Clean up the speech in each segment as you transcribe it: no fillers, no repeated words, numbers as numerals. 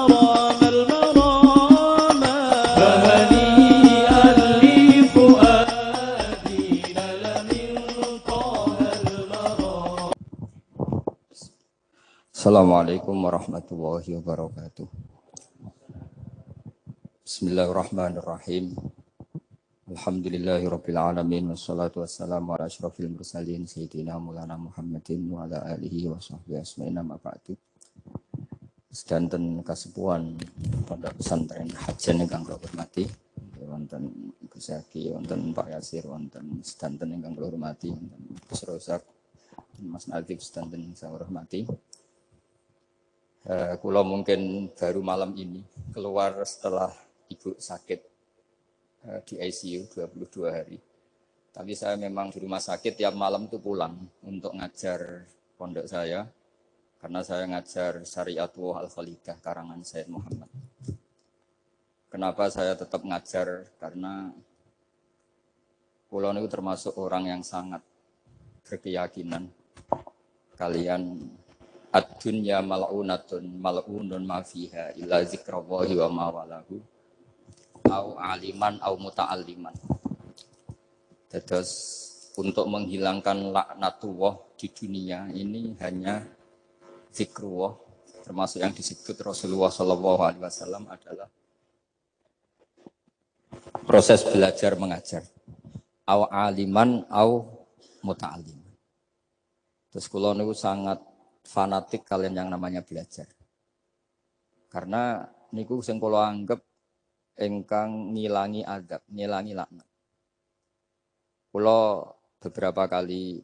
المرام المرام فهنيئا لفؤادي نال من طه المرام. Assalamualaikum warahmatullahi wabarakatuh. Bismillahirrahmanirrahim. Alhamdulillahirabbil alamin wassalatu wassalamu ala asyrofil mursalin sayyidina Maulana Muhammadin wa ala alihi wa sahbihi ajmain amma ba'du. Sedanten kasepuhan Pondok Pesantren Hajen ingkang kula hormati, wonten Gus Zaki, wonten Pak Yasir, wonten sedanten ingkang kula hormati, wonten Gus Rozak, Mas Nadif sedanten ingkang saya hormati. Kula mungkin baru malam ini keluar setelah ibu sakit di ICU 22 hari. Tapi saya memang di rumah sakit tiap malam tuh pulang untuk ngajar pondok saya. Karena saya ngajar Syariatullah Al-Khalidah karangan Sayyid Muhammad. Kenapa saya tetap ngajar? Karena kula niku termasuk orang yang sangat berkeyakinan kalian ad-dunya mal'unatun mal'unun ma fiha illa zikrallahi wa ma walahu au aliman au muta'alliman. Terus untuk menghilangkan laknatullah di dunia ini hanya zikrullah, termasuk yang disebut Rasulullah SAW adalah proses belajar mengajar. Au aliman au muta'alliman. Terus kula niku sangat fanatik kalian yang namanya belajar. Karena niku sing kula anggap engkang ngilangi adab, ngilangi laknat. Kula beberapa kali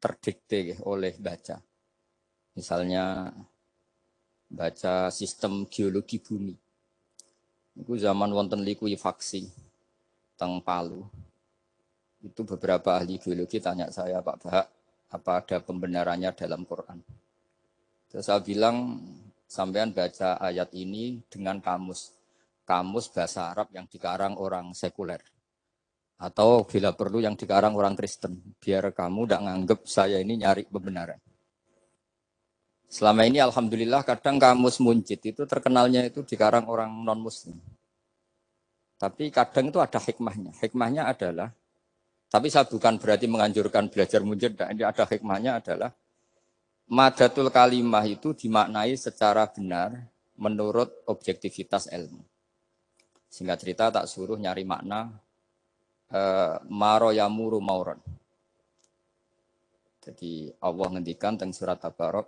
terdikte oleh baca. Misalnya baca sistem geologi bumi. Niku zaman wonten likuifaksi teng Palu. Itu beberapa ahli geologi tanya saya, Pak Bahak, apa ada pembenarannya dalam Quran? Terus saya bilang, sampean baca ayat ini dengan kamus bahasa Arab yang dikarang orang sekuler. Atau bila perlu yang dikarang orang Kristen. Biar kamu tidak nganggep saya ini nyari pembenaran. Selama ini alhamdulillah kadang kamus Munjid itu terkenalnya itu dikarang orang non-muslim. Tapi kadang itu ada hikmahnya. Hikmahnya adalah, tapi saya bukan berarti menganjurkan belajar Munjid. Ini ada hikmahnya adalah, madatul kalimah itu dimaknai secara benar menurut objektivitas ilmu. Singkat cerita tak suruh nyari makna maro yamuru mauron. Jadi Allah ngendikan teng surat Tabarok,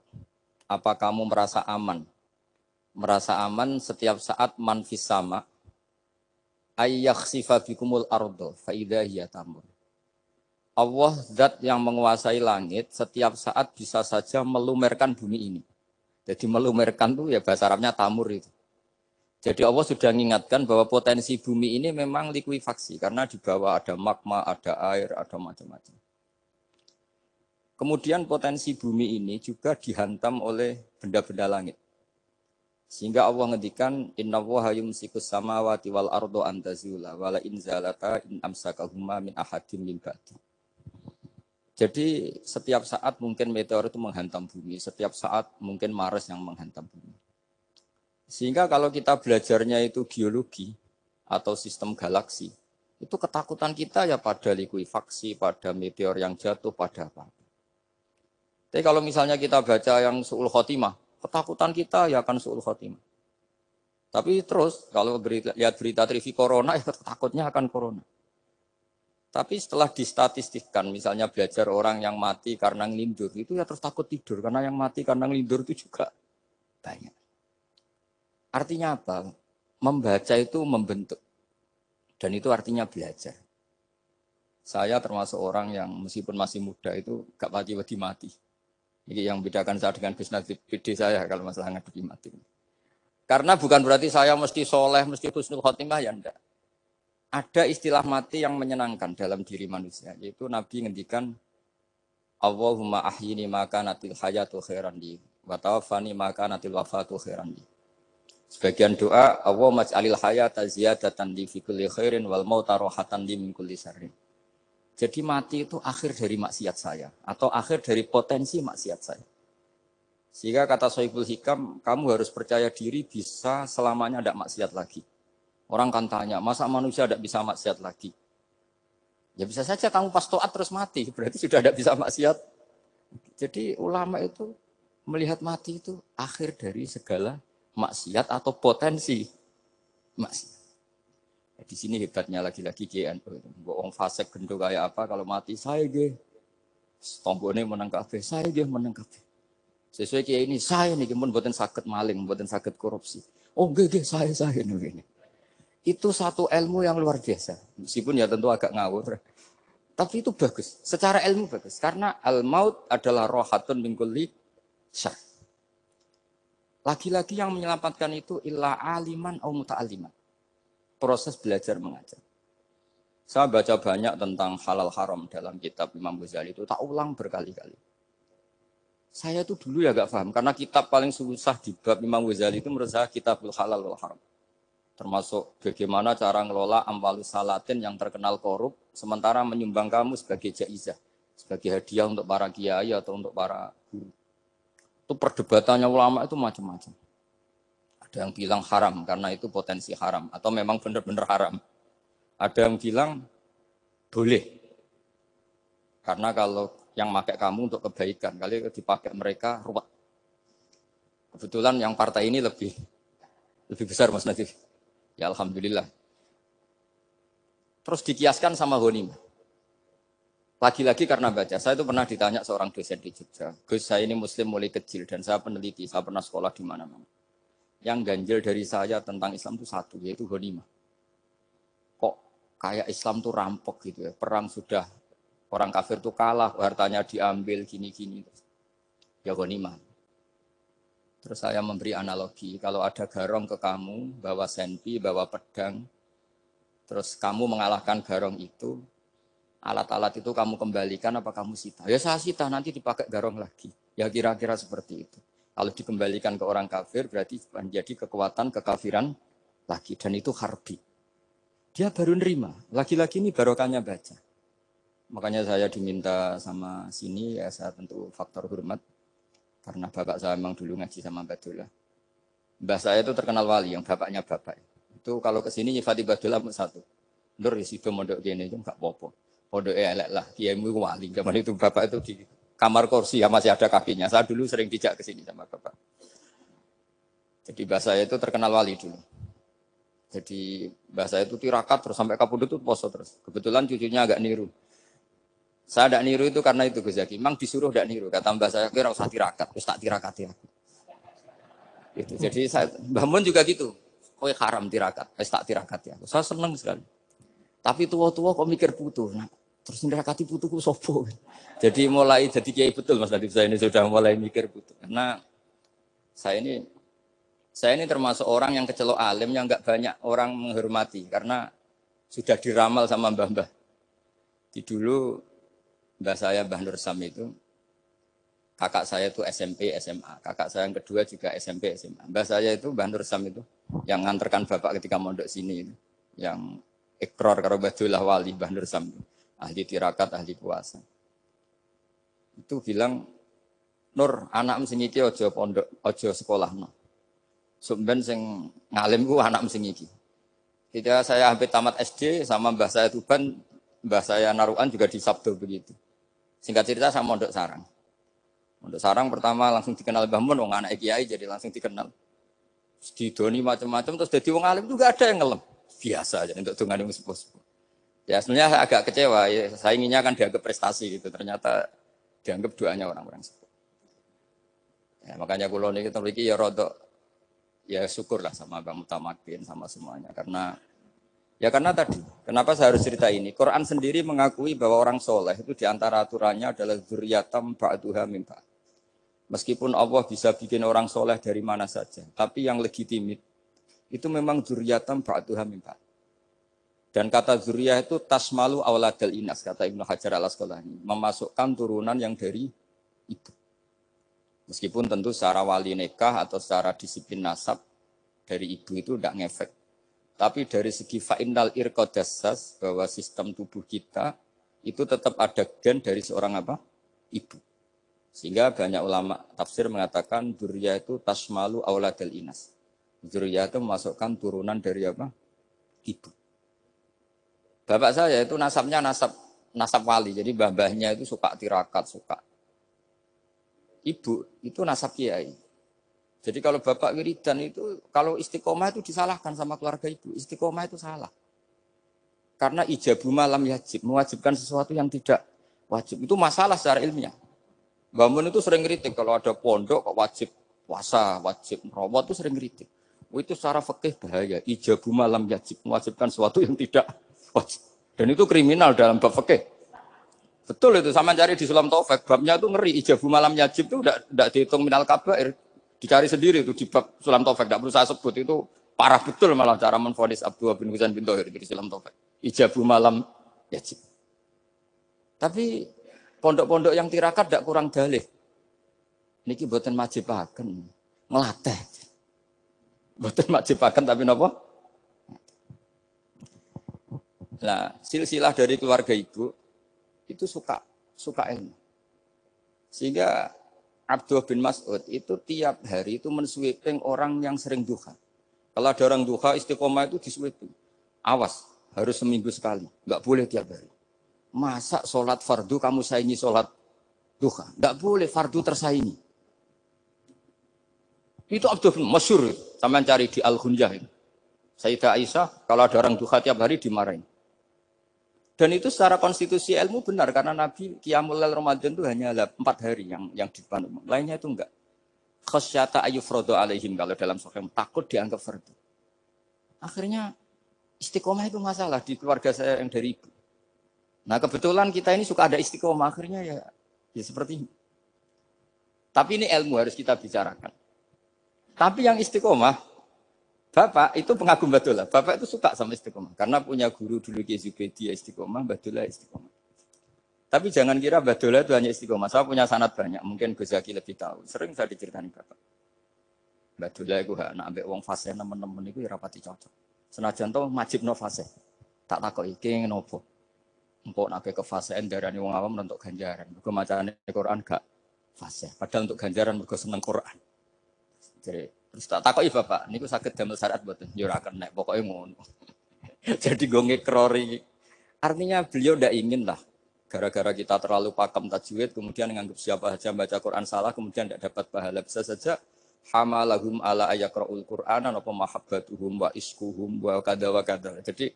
apa kamu merasa aman? Merasa aman setiap saat man fis sama ayyakhsifa bikumul ardo fa idza hiya tamur. Allah zat yang menguasai langit setiap saat bisa saja melumerkan bumi ini. Jadi melumerkan itu ya bahasa Arabnya tamur itu. Jadi Allah sudah mengingatkan bahwa potensi bumi ini memang likuifaksi karena di bawah ada magma, ada air, ada macam-macam. Kemudian potensi bumi ini juga dihantam oleh benda-benda langit. Sehingga Allah ngendikan innallaha yumsikus samawati wal ardo an tazula wala in zalata in amsakahuma min ahadin min ba'di. Jadi setiap saat mungkin meteor itu menghantam bumi, setiap saat mungkin Mars yang menghantam bumi. Sehingga kalau kita belajarnya itu geologi atau sistem galaksi, itu ketakutan kita ya pada likuifaksi, pada meteor yang jatuh, pada apa. Tapi kalau misalnya kita baca yang su'ul khotimah, ketakutan kita ya akan su'ul khotimah. Tapi terus kalau lihat berita TV corona, ya takutnya akan corona. Tapi setelah distatistikkan, misalnya belajar orang yang mati karena ngelindur, itu ya terus takut tidur, karena yang mati karena ngelindur itu juga banyak. Artinya apa? Membaca itu membentuk. Dan itu artinya belajar. Saya termasuk orang yang meskipun masih muda itu gak mati. Ini yang membedakan saya dengan Gus Nadif PD saya kalau masalah ngadepi mati. Karena bukan berarti saya mesti soleh, mesti husnul khotimah, ya enggak. Ada istilah mati yang menyenangkan dalam diri manusia. Yaitu Nabi ngendikan, Allahumma ahyini maka natil hayatu khairan li, wa tawaffani maka natil wafatu khairan li. Sebagian doa, Allahumma maj'alil hayata ziyadatan li fi kulli khairin wal mauta rohatan li min kulli syarrin. Jadi mati itu akhir dari maksiat saya atau akhir dari potensi maksiat saya. Sehingga kata Sohibul Hikam, kamu harus percaya diri bisa selamanya tidak maksiat lagi. Orang kan tanya, masa manusia tidak bisa maksiat lagi? Ya bisa saja kamu pas toat terus mati, berarti sudah tidak bisa maksiat. Jadi ulama itu melihat mati itu akhir dari segala maksiat atau potensi maksiat. Di sini hebatnya lagi-lagi GNU. Wong fasik gendho kayak apa kalau mati saya ge. Tonggone menang kabeh, saya ge menang kabeh. Sesuai kiai ini saya nih mun mboten saged maling, mboten saged korupsi. Oh nggih saya ini. Itu satu ilmu yang luar biasa. Meskipun ya tentu agak ngawur. Tapi itu bagus. Secara ilmu bagus karena al-maut adalah rohatun min kulli syarr. Lagi-lagi yang menyelamatkan itu illa aliman au muta'alliman. Proses belajar mengajar. Saya baca banyak tentang halal haram dalam kitab Imam Ghazali itu tak ulang berkali-kali. Saya tuh dulu ya gak paham karena kitab paling susah di bab Imam Ghazali itu menurut saya kitabul halal wal haram. Termasuk bagaimana cara ngelola amwalus salatin yang terkenal korup sementara menyumbang kamu sebagai jaizah, sebagai hadiah untuk para kiai atau untuk para guru. Itu perdebatannya ulama itu macam-macam. Ada yang bilang haram karena itu potensi haram atau memang benar-benar haram. Ada yang bilang boleh. Karena kalau yang pakai kamu untuk kebaikan, kali dipakai mereka ruwet. Kebetulan yang partai ini lebih besar Mas Nadif. Ya alhamdulillah. Terus dikiaskan sama ghanimah. Lagi-lagi karena baca, saya itu pernah ditanya seorang dosen di Jogja. Gus, saya ini muslim mulai kecil dan saya peneliti, saya pernah sekolah di mana-mana. Yang ganjil dari saya tentang Islam itu satu, yaitu ghanimah. Kok kayak Islam tuh rampok gitu ya, perang sudah, orang kafir tuh kalah, hartanya diambil, gini-gini. Ya ghanimah. Terus saya memberi analogi, kalau ada garong ke kamu, bawa senpi, bawa pedang, terus kamu mengalahkan garong itu, alat-alat itu kamu kembalikan apa kamu sita? Ya saya sita, nanti dipakai garong lagi. Ya kira-kira seperti itu. Kalau dikembalikan ke orang kafir, berarti menjadi kekuatan kekafiran lagi. Dan itu harbi. Dia baru nerima. Lagi-lagi ini barokahnya baca. Makanya saya diminta sama sini, ya saya tentu faktor hormat. Karena bapak saya memang dulu ngaji sama Badullah. Mbah saya itu terkenal wali, yang bapaknya bapak. Itu kalau ke sini nyifati Badullah satu. Nur isido mondok gini itu enggak apa-apa. Mondok elek lah, kiaimu wali. Zaman itu bapak itu di kamar kursi ya masih ada kakinya. Saya dulu sering dijak ke sini sama bapak. Jadi mbah saya itu terkenal wali dulu. Jadi mbah saya itu tirakat terus sampai kapundhut itu poso terus. Kebetulan cucunya agak niru. Saya tidak niru itu karena itu Gus Zaki. Memang disuruh tidak niru. Kata mbak saya, kira usah tirakat. Terus tak tirakati aku. Gitu. Jadi saya, Mbah Mun juga gitu. Kowe haram tirakat. Terus tak tirakati aku. Saya senang sekali. Tapi tua-tua kok mikir putu. Nah, terus tirakati putuku sopo. Jadi mulai jadi kiai betul Mas Nadif. Saya ini sudah mulai mikir putu. Karena saya ini termasuk orang yang kecelok alim yang nggak banyak orang menghormati. Karena sudah diramal sama mbah-mbah. Di dulu mbah saya, Mbah Nur Sam itu, kakak saya itu SMP, SMA. Kakak saya yang kedua juga SMP, SMA. Mbah saya itu, Mbah Nur Sam itu, yang nganterkan bapak ketika mondok sini. Itu. Yang ikrar karo Badullah wali, Mbah Nur Sam. Ahli tirakat, ahli puasa. Itu bilang, Nur, anak sing iki ojo pondok, ojo sekolah. No. Sumben sing ngalim ku anak sing iki. Ketika saya hampir tamat SD, sama mbah saya Tuban, mbah saya Naruan juga di Sabdo begitu. Singkat cerita saya mondok sarang. Mondok sarang pertama langsung dikenal Mbah Mun, wong anak kiai jadi langsung dikenal. Didoni macam-macam terus jadi wong alim juga ada yang ngelem. Biasa aja untuk dongane sepuh-sepuh. Ya sebenarnya agak kecewa ya, saya inginnya kan dianggap prestasi gitu. Ternyata dianggap doanya orang-orang sepuh. Ya, makanya kula niki iki ya rodok ya syukurlah sama Bang Mutamakin sama semuanya karena tadi, kenapa saya harus cerita ini? Quran sendiri mengakui bahwa orang soleh itu diantara aturannya adalah dzurriyyatam ba'duha min ba'd. Meskipun Allah bisa bikin orang soleh dari mana saja, tapi yang legitimit itu memang dzurriyyatam ba'duha min ba'd. Dan kata dzurriyah itu tasmalu auladal inas, kata Ibnu Hajar al-Asqalani, memasukkan turunan yang dari ibu. Meskipun tentu secara wali nikah atau secara disiplin nasab dari ibu itu tidak ngefek. Tapi dari segi fa'innal irqadassas bahwa sistem tubuh kita itu tetap ada gen dari seorang apa? Ibu. Sehingga banyak ulama tafsir mengatakan dzurriyyah itu tasmalu auladal inas. Dzurriyyah itu memasukkan turunan dari apa? Ibu. Bapak saya itu nasabnya nasab wali. Jadi mbah-mbahnya itu suka tirakat, suka. Ibu itu nasab kiai. Jadi kalau bapak wiridan itu, kalau istiqomah itu disalahkan sama keluarga ibu. Istiqomah itu salah. Karena ijabu malam yajib, mewajibkan sesuatu yang tidak wajib. Itu masalah secara ilmiah. Mbak Mun itu sering kritik kalau ada pondok kok wajib puasa, wajib merawat itu sering kritik. Itu secara fikih bahaya. Ijabu malam yajib, mewajibkan sesuatu yang tidak wajib. Dan itu kriminal dalam bab fikih. Betul itu, sama cari di Sulam Taufik, babnya itu ngeri. Ijabu malam yajib itu tidak dihitung minal kabair. Dicari sendiri itu di bab Sulam Taufik, tidak perlu saya sebut, itu parah betul malah cara menfonis Abdullah bin Husain bin Thohir di Sulam Taufik. Ijabu malam yajib. Tapi pondok-pondok yang tirakat tidak kurang dalih. Niki boten majibaken, ngelatih. Boten majibaken tapi napa? Nah, silsilah dari keluarga ibu itu suka ilmu. Sehingga Abdullah bin Mas'ud itu tiap hari itu mensweeping orang yang sering duha. Kalau ada orang duha istiqomah itu disweeping. Awas, harus seminggu sekali, nggak boleh tiap hari. Masa sholat fardu kamu saingi sholat duha? Nggak boleh, fardu tersaingi. Itu Abdullah bin masyhur, sampean cari di Al-Ghunjah itu. Sayyidah Aisyah kalau ada orang duha tiap hari dimarahin. Dan itu secara konstitusi ilmu benar karena Nabi Qiyamul Lail Ramadan itu hanya 4 hari yang dipandu. Lainnya itu enggak. Khasyata ayyufrodo alaihim kalau dalam sahih takut dianggap fardu. Akhirnya istiqomah itu masalah di keluarga saya yang dari ibu. Nah kebetulan kita ini suka ada istiqomah akhirnya ya seperti ini. Tapi ini ilmu harus kita bicarakan. Tapi yang istiqomah Bapak itu pengagum Badulah. Bapak itu suka sama istiqomah. Karena punya guru dulu Ki Zubedi istiqomah, Badulah istiqomah. Tapi jangan kira Badulah itu hanya istiqomah. Saya punya sanad banyak. Mungkin Gus Zaki lebih tahu. Sering saya diceritakan Bapak. Badulah itu nak ambil uang fase teman-teman itu rapati cocok. Senajan tuh majib no fase. Tak takut iki nopo. Empok nak ke fase darani wong awam untuk ganjaran. Mergo macane Quran gak fase. Padahal untuk ganjaran mergo seneng Quran. Jadi terus tak takoki Bapak, niku saged damel syariat mboten? Ya ora kenek, pokoke ngono. Jadi gue ngekrori. Artinya beliau ndak ingin lah gara-gara kita terlalu pakem tajwid kemudian menganggap siapa saja baca Quran salah kemudian tidak dapat pahala. Bisa saja hamalahum ala ayakra'ul Qur'ana apa mahabbatuhum wa iskuhum wa kada wa kada. Jadi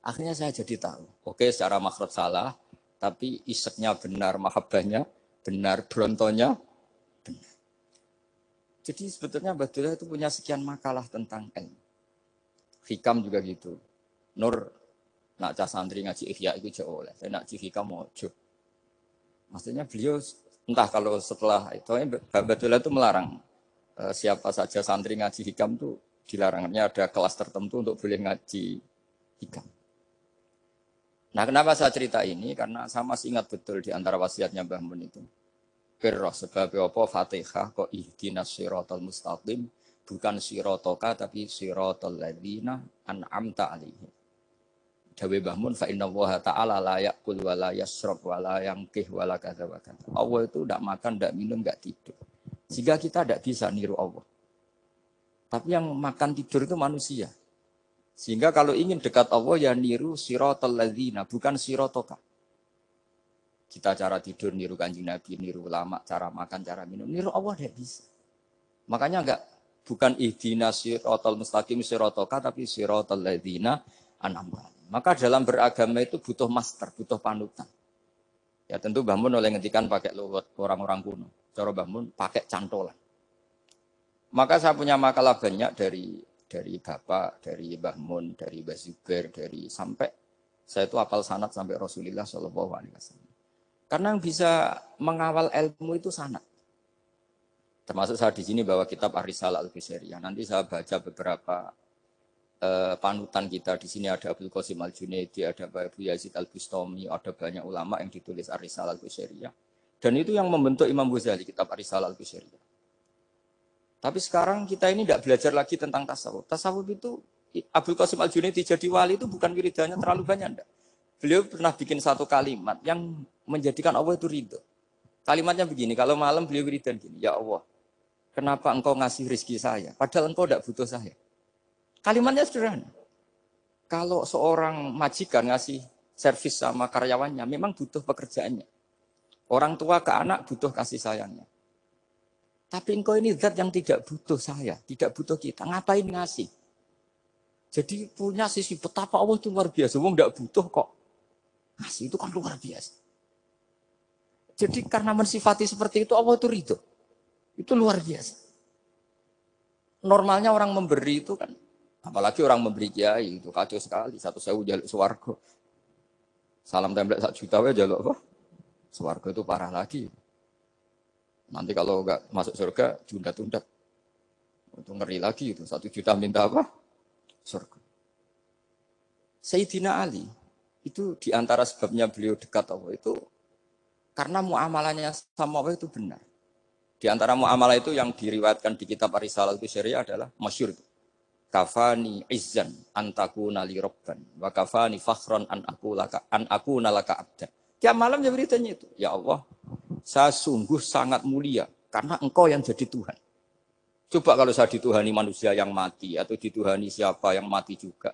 akhirnya saya jadi tahu. Oke, secara makhraj salah, tapi iseknya benar, mahabbahnya benar, brontonya benar. Jadi sebetulnya Badulah itu punya sekian makalah tentang ilmu. Hikam juga gitu. Nur nak cah santri ngaji ihya itu jauh oleh. Saya nak ngaji hikam mojo. Maksudnya beliau entah kalau setelah itu Badulah itu melarang siapa saja santri ngaji hikam itu dilarangnya ada kelas tertentu untuk boleh ngaji hikam. Nah kenapa saya cerita ini? Karena saya masih ingat betul di antara wasiatnya Mbah Mun itu. Firroh sebab apa Fatihah kok ihdinas siratal mustaqim bukan sirotoka tapi siratal ladzina an'amta alaihim. Dawe Mbah Mun fa innallaha ta'ala la yaqul wa la yasrab wa la yanqih wa la kadza wa kadza. Allah itu enggak makan, enggak minum, enggak tidur. Sehingga kita enggak bisa niru Allah. Tapi yang makan tidur itu manusia. Sehingga kalau ingin dekat Allah ya niru siratal ladzina bukan sirotoka. Kita cara tidur niru Kanjeng Nabi, niru ulama, cara makan, cara minum, niru Allah tidak bisa. Makanya bukan ihdinas siratal mustaqim siratoka tapi siratal ladzina an'amta. Maka dalam beragama itu butuh master, butuh panutan. Ya tentu Mbah Mun oleh ngendikan pakai luwet orang-orang kuno. Cara Mbah Mun pakai cantolan. Maka saya punya makalah banyak dari Bapak, dari Mbah Mun, dari Mbah Zubair, dari sampai saya itu hafal sanad sampai Rasulullah Shallallahu Alaihi Wasallam. Karena yang bisa mengawal ilmu itu sanad. Termasuk saya di sini bawa kitab Ar-Risalah Al-Qusairiyah. Nanti saya baca beberapa panutan kita. Di sini ada Abdul Qasim Al-Junaidi, ada Abu Yazid Al-Bustami, ada banyak ulama yang ditulis Ar-Risalah Al-Qusairiyah. Dan itu yang membentuk Imam Ghazali, kitab Ar-Risalah Al-Qusairiyah. Tapi sekarang kita ini tidak belajar lagi tentang tasawuf. Tasawuf itu Abdul Qasim Al-Junaidi jadi wali itu bukan wiridannya terlalu banyak. Enggak. Beliau pernah bikin satu kalimat yang menjadikan Allah itu ridho. Kalimatnya begini, kalau malam beliau wiridan gini, ya Allah, kenapa engkau ngasih rezeki saya? Padahal engkau tidak butuh saya. Kalimatnya sederhana. Kalau seorang majikan ngasih servis sama karyawannya, memang butuh pekerjaannya. Orang tua ke anak butuh kasih sayangnya. Tapi engkau ini zat yang tidak butuh saya, tidak butuh kita. Ngapain ngasih? Jadi punya sisi betapa Allah itu luar biasa. Wong tidak butuh kok. Ngasih itu kan luar biasa. Jadi karena mensifati seperti itu Allah itu ridho. Itu luar biasa. Normalnya orang memberi itu kan, apalagi orang memberi kiai itu kacau sekali. 1.000 jaluk swarga. Salam template 1 juta we jaluk apa? Swarga itu parah lagi. Nanti kalau enggak masuk surga, tunda-tunda. Itu ngeri lagi itu. 1 juta minta apa? Surga. Sayyidina Ali, itu diantara sebabnya beliau dekat Allah itu, karena muamalahnya sama Allah itu benar. Di antara muamalah itu yang diriwayatkan di kitab Ar-Risalah itu syariah adalah masyhur. Kafani izzan antakuna li robban. Wa kafani fakhron an aku nalaka abdan. Tiap malam ya beritanya itu. Ya Allah, saya sungguh sangat mulia karena engkau yang jadi Tuhan. Coba kalau saya dituhani manusia yang mati atau dituhani siapa yang mati juga.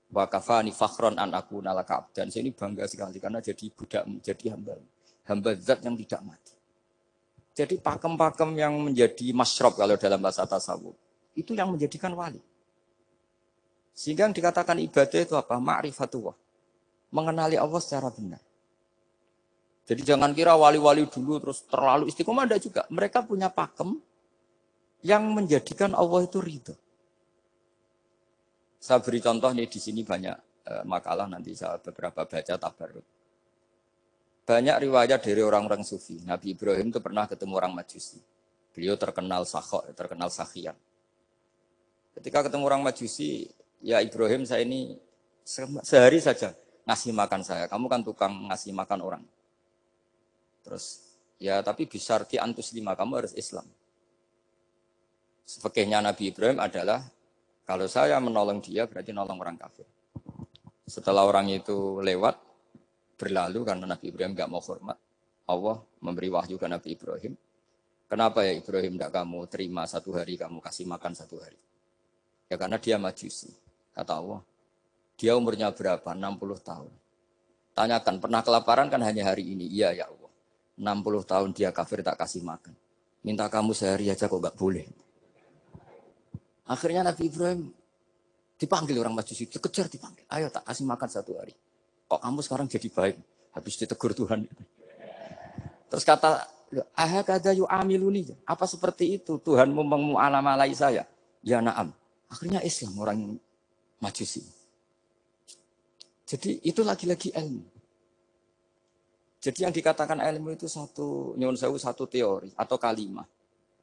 Wa kafani fakhron an aku nalaka abdan. Saya ini bangga sekali karena jadi budak, jadi hamba zat yang tidak mati. Jadi pakem-pakem yang menjadi masyrob kalau dalam bahasa tasawuf itu yang menjadikan wali. Sehingga yang dikatakan ibadah itu apa? Ma'rifatullah. Mengenali Allah secara benar. Jadi jangan kira wali-wali dulu terus terlalu istiqomah, ada juga. Mereka punya pakem yang menjadikan Allah itu ridho. Saya beri contoh nih di sini banyak makalah nanti saya beberapa baca tabarruk. Banyak riwayat dari orang-orang sufi. Nabi Ibrahim itu pernah ketemu orang Majusi. Beliau terkenal sakhok, terkenal sakhian. Ketika ketemu orang Majusi, ya Ibrahim saya ini sehari saja ngasih makan saya. Kamu kan tukang ngasih makan orang. Terus, ya tapi bisarti antus 5, kamu harus Islam. Fikihnya Nabi Ibrahim adalah, kalau saya menolong dia berarti nolong orang kafir. Setelah orang itu lewat, berlalu karena Nabi Ibrahim nggak mau hormat, Allah memberi wahyu ke Nabi Ibrahim. Kenapa ya Ibrahim tidak kamu terima 1 hari, kamu kasih makan 1 hari? Ya karena dia Majusi. Kata Allah, dia umurnya berapa? 60 tahun. Tanyakan, pernah kelaparan kan hanya hari ini? Iya ya Allah. 60 tahun dia kafir tak kasih makan. Minta kamu sehari aja kok nggak boleh. Akhirnya Nabi Ibrahim dipanggil orang Majusi, dikejar dipanggil. Ayo tak kasih makan 1 hari. Kok kamu sekarang jadi baik? Habis ditegur Tuhan. Terus kata, ahakadha yu'amiluni. Apa seperti itu? Tuhanmu mengu'alamalai saya. Ya na'am. Akhirnya Islam orang Majusi. Jadi itu lagi-lagi ilmu. Jadi yang dikatakan ilmu itu satu teori atau kalimat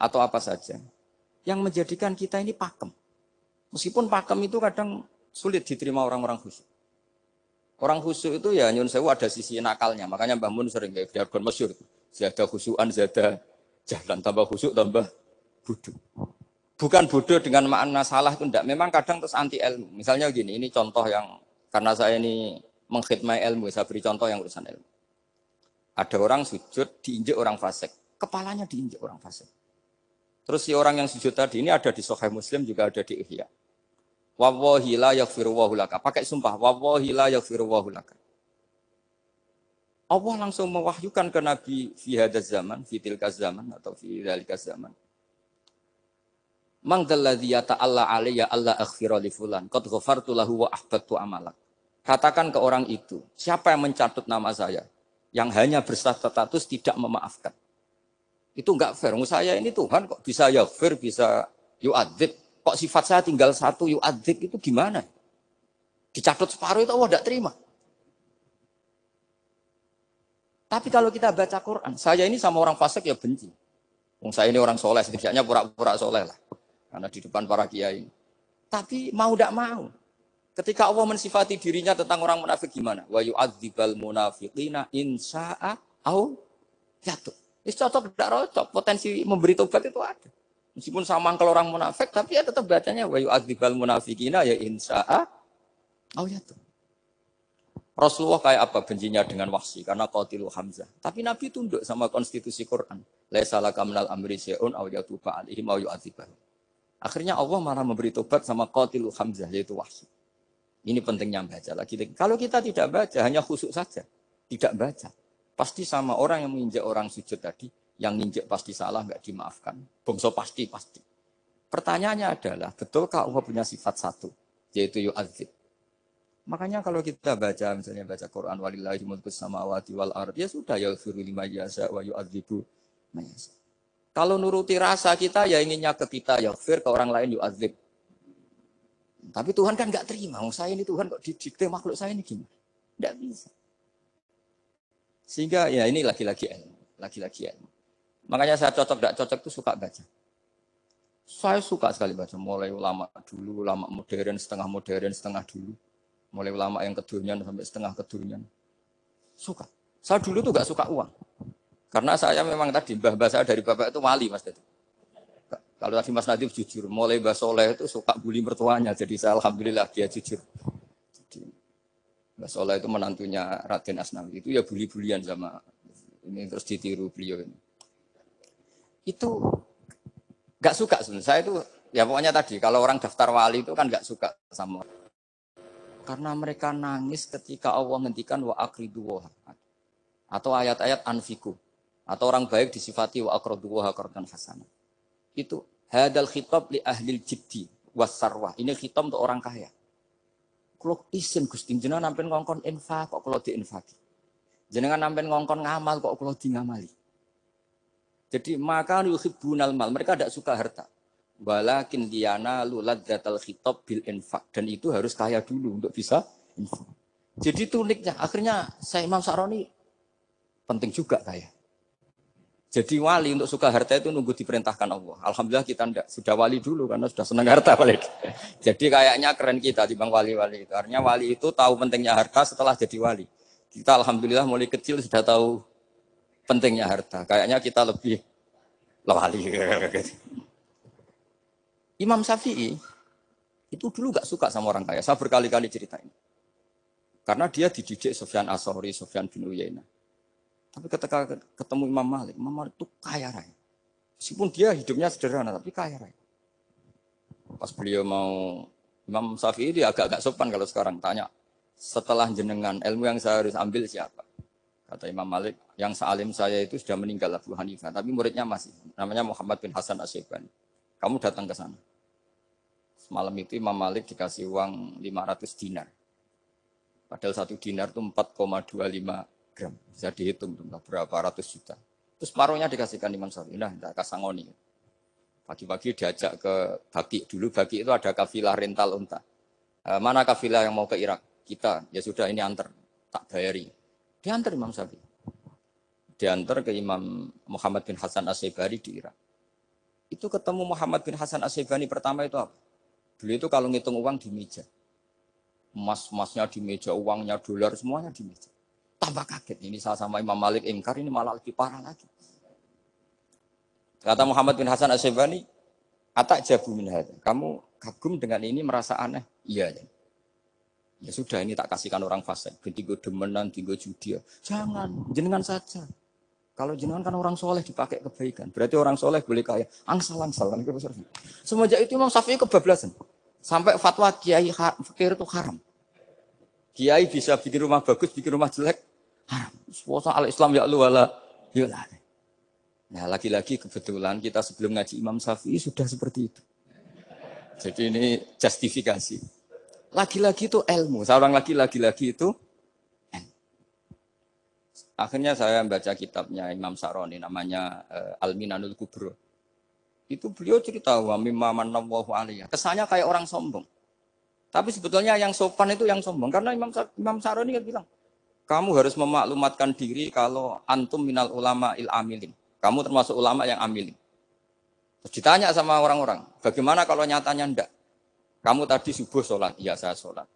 atau apa saja yang menjadikan kita ini pakem. Meskipun pakem itu kadang sulit diterima orang-orang khusyuk. Orang khusyuk itu ya nyun sewu ada sisi nakalnya. Makanya Mbah Mun sering kayak jargon masyhur. Zada khusyuan, zada jahlan, tambah khusyuk tambah bodoh. Bukan bodoh dengan makna salah itu enggak. Memang kadang terus anti ilmu. Misalnya gini, ini contoh yang karena saya ini mengkhidmati ilmu, saya beri contoh yang urusan ilmu. Ada orang sujud diinjek orang fasik, kepalanya diinjek orang fasik. Terus si orang yang sujud tadi ini ada di Sahih Muslim, juga ada di Ihya. Wallahi la yaghfirullahu laka. Pakai sumpah, wallahi la yaghfirullahu laka. Allah langsung mewahyukan ke Nabi fi hadzal zaman, fi tilkaz zaman atau fi dzalikaz zaman. Man dzalladzi yata'alla alayya alla aghfira li fulan qad ghafartu lahu wa ahbattu amalak. Katakan ke orang itu, siapa yang mencatut nama saya yang hanya berstatus tidak memaafkan. Itu enggak fair. Saya ini Tuhan kok bisa yaghfir, bisa yu'adzib. Kok sifat saya tinggal 1 yu'adzib itu gimana? Dicatut separuh itu Allah enggak terima. Tapi kalau kita baca Quran, saya ini sama orang fasik ya benci. Saya ini orang soleh, setidaknya pura-pura soleh lah. Karena di depan para kiai. Tapi mau tidak mau. Ketika Allah mensifati dirinya tentang orang munafik gimana? Wa yu'adzibal munafiqina insya'a au yatu. Ini cocok tidak cocok. Potensi memberi tobat itu ada. Meskipun sama kalau orang munafik, tapi ya tetap bacanya wa yu'adzibal munafiqina ya insya'a au yatu. Rasulullah kayak apa bencinya dengan Wahsy karena qatilu Hamzah. Tapi Nabi tunduk sama konstitusi Quran. Laisa laka minal amri syai'un aw yatuba alaihim aw yu'adzibahum. Akhirnya Allah malah memberi tobat sama qatilu Hamzah yaitu Wahsy. Ini pentingnya baca lagi. Kalau kita tidak baca hanya khusuk saja, tidak baca. Pasti sama orang yang menginjak orang sujud tadi, yang nginjek pasti salah enggak dimaafkan. Bongso pasti. Pertanyaannya adalah, betulkah Allah punya sifat satu yaitu yu'adzib? Makanya kalau kita baca, misalnya baca Quran, walillahi mulkus samawati wal ard, ya sudah, yaghfiru liman yasha wa yu'adzibu man yasha. Kalau nuruti rasa kita, ya inginnya ke kita, yaghfir, ke orang lain yu'adzib. Tapi Tuhan kan nggak terima, saya ini Tuhan kok didikte makhluk saya ini gimana? Nggak bisa. Sehingga ya ini lagi-lagi ilmu. Makanya saya cocok, nggak cocok itu suka baca. Saya suka sekali baca, mulai ulama dulu, ulama modern, setengah dulu. Mulai ulama yang kedunian sampai setengah kedunian. Suka. Saya dulu tuh gak suka uang. Karena saya memang tadi, mbah saya dari bapak itu wali mas. Kalau tadi Mas Nadif jujur, mulai Mbah Soleh itu suka bully mertuanya. Jadi saya alhamdulillah dia jujur. Jadi, Mbah Soleh itu menantunya Raden Asnawi. Itu ya bully-bulian sama ini terus ditiru beliau ini. Itu gak suka sebenarnya. Saya itu ya pokoknya tadi, kalau orang daftar wali itu kan gak suka sama. Karena mereka nangis ketika Allah ngendikan wa aqridu wa atau ayat-ayat anfiku atau orang baik disifati wa aqridu wa qardan hasanah. Itu hadal khitab li ahlil jiddi wasarwah. Ini khitab untuk orang kaya. Kalau isin Gusti jenengan nampen ngongkon infak kok kalau diinfaki. Jenengan nampen ngongkon ngamal kok kalau di ngamali. Jadi maka yuhibbunal mal, mereka tidak suka harta. Walakin diana luladzatal khitab bil infak, dan itu harus kaya dulu untuk bisa infak. Jadi itu uniknya. Akhirnya saya Imam Sa'roni penting juga kaya. Jadi wali untuk suka harta itu nunggu diperintahkan Allah. Alhamdulillah kita enggak, sudah wali dulu karena sudah senang harta balik. Jadi kayaknya keren kita dibanding wali-wali itu. Artinya wali itu tahu pentingnya harta setelah jadi wali. Kita alhamdulillah mulai kecil sudah tahu pentingnya harta. Kayaknya kita lebih wali. Imam Syafi'i itu dulu gak suka sama orang kaya. Saya berkali-kali ceritain. Karena dia dididik Sufyan As-Tsauri, Sufyan bin Uyainah. Tapi ketika ketemu Imam Malik itu kaya raya. Meskipun dia hidupnya sederhana, tapi kaya raya. Pas beliau mau, Imam Syafi'i dia agak-agak sopan kalau sekarang tanya. Setelah jenengan, ilmu yang saya harus ambil siapa? Kata Imam Malik, yang sealim saya itu sudah meninggal Abu Hanifah. Tapi muridnya masih. Namanya Muhammad bin Hasan Asy-Syaibani. Kamu datang ke sana. Malam itu Imam Malik dikasih uang 500 dinar. Padahal 1 dinar itu 4,25 gram. Bisa dihitung berapa ratus juta. Terus paruhnya dikasihkan Imam Syafi'i. Nah, tidak kasangoni. Pagi-pagi diajak ke Baki. Dulu Baki itu ada kafilah rental unta. Mana kafilah yang mau ke Irak? Kita. Ya sudah ini antar. Tak bayari. Diantar Imam Syafi'i. Diantar ke Imam Muhammad bin Hasan Asy-Syaibani di Irak. Itu ketemu Muhammad bin Hasan Asy-Syaibani pertama itu apa? Beliau itu kalau ngitung uang di meja. Emas-emasnya di meja, uangnya dolar, semuanya di meja. Tambah kaget. Ini saya sama Imam Malik ingkar, ini malah lebih parah lagi. Kata Muhammad bin Hasan Asy-Syaibani, atak jabu min hadza. Kamu kagum dengan ini merasa aneh? Iya. Ya sudah, ini tak kasihkan orang fasik. Tiga demenan, tiga judi. Jangan, jenengan saja. Kalau jenengan kan orang soleh dipakai kebaikan. Berarti orang soleh boleh kaya. Angsal-angsal. Semenjak itu Imam Syafi'i kebablasan. Sampai fatwa kiai fakir itu haram. Kiai bisa bikin rumah bagus, bikin rumah jelek. Haram. Puasa al-Islam ya Allah wala yulah. Nah lagi-lagi kebetulan kita sebelum ngaji Imam Syafi'i sudah seperti itu. Jadi ini justifikasi. Lagi-lagi itu ilmu. Seorang lagi-lagi itu akhirnya saya baca kitabnya Imam Sa'roni namanya Al-Minanul Kubro. Itu beliau cerita wa mimma manallahu alaihi. Kesannya kayak orang sombong. Tapi sebetulnya yang sopan itu yang sombong karena Imam Sa'roni kan bilang, kamu harus memaklumatkan diri kalau antum minal ulama il amilin. Kamu termasuk ulama yang amilin. Terus ditanya sama orang-orang, bagaimana kalau nyatanya enggak? Kamu tadi subuh sholat, iya saya sholat.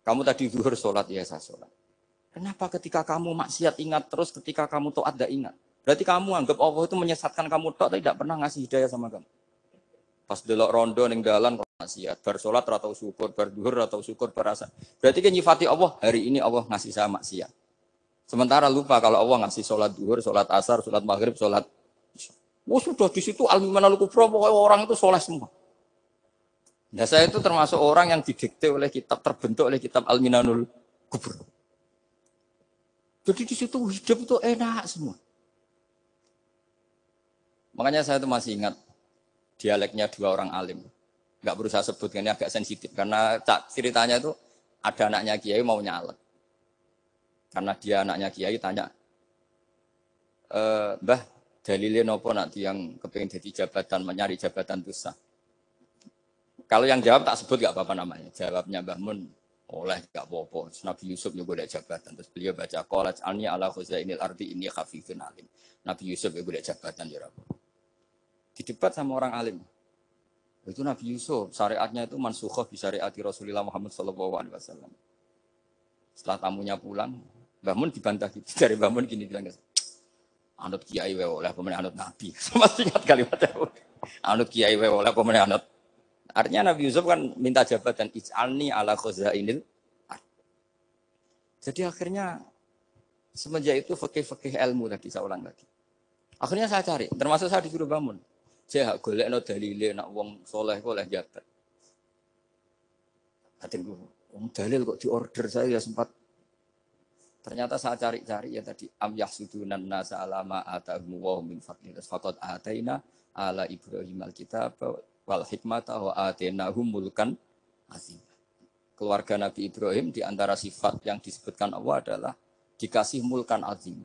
Kamu tadi zuhur sholat, iya saya sholat. Kenapa ketika kamu maksiat ingat terus, ketika kamu taat tidak ingat? Berarti kamu anggap Allah itu menyesatkan kamu tok, tidak pernah ngasih hidayah sama kamu. Pas delok rondo ning dalan maksiat. Bar sholat atau syukur, bar duhur atau syukur, berasa. Berarti kan nyifati Allah, hari ini Allah ngasih saya maksiat. Sementara lupa kalau Allah ngasih sholat duhur, sholat asar, sholat maghrib, sholat isya. Oh sudah di situ al-imanul kubra, pokoknya orang itu soleh semua. Nah saya itu termasuk orang yang didikte oleh kitab, terbentuk oleh kitab al-minanul kubra. Jadi di situ hidup itu enak semua. Makanya saya itu masih ingat dialeknya dua orang alim. Enggak perlu saya sebutkan, ini agak sensitif. Karena ceritanya itu ada anaknya kiai mau nyalek. Karena dia anaknya kiai tanya, Mbah, dalilnya nopo nanti yang kepingin jadi jabatan, mencari jabatan itu sah. Kalau yang jawab tak sebut gak apa-apa namanya. Jawabnya Mbah Mun, oleh gak apa-apa. Nabi Yusuf juga ada jabatan. Terus beliau baca, qalat alni ala khuzainil ardi ini khafifun alim. Nabi Yusuf juga ada jabatan. Ya Rabbi. Didebat sama orang alim. Itu Nabi Yusuf, syariatnya itu mansukhoh bi syariati Rasulullah Muhammad SAW. Setelah tamunya pulang, Mbah Mun dibantah gitu. Dari Mbah Mun gini bilang, anut kiai wae oleh pemenang anut nabi. Masih ingat kalimatnya. Anut kiai wae oleh pemenang anut. Artinya Nabi Yusuf kan minta jabatan ij'alni ala khuzainil. Jadi akhirnya semenjak itu fikih-fikih ilmu tadi saya ulang lagi. Akhirnya saya cari, termasuk saya disuruh bangun. Saya golekno dalile nak wong soleh kok oleh jabat. Hatiku, wong dalil kok diorder saya ya sempat. Ternyata saya cari-cari ya tadi am yahsudunan nasa alama atahum wa min fadlillah faqad ataina ala Ibrahim alkitab wal hikmata wa atainahum mulkan azim. Keluarga Nabi Ibrahim di antara sifat yang disebutkan Allah adalah dikasih mulkan azim.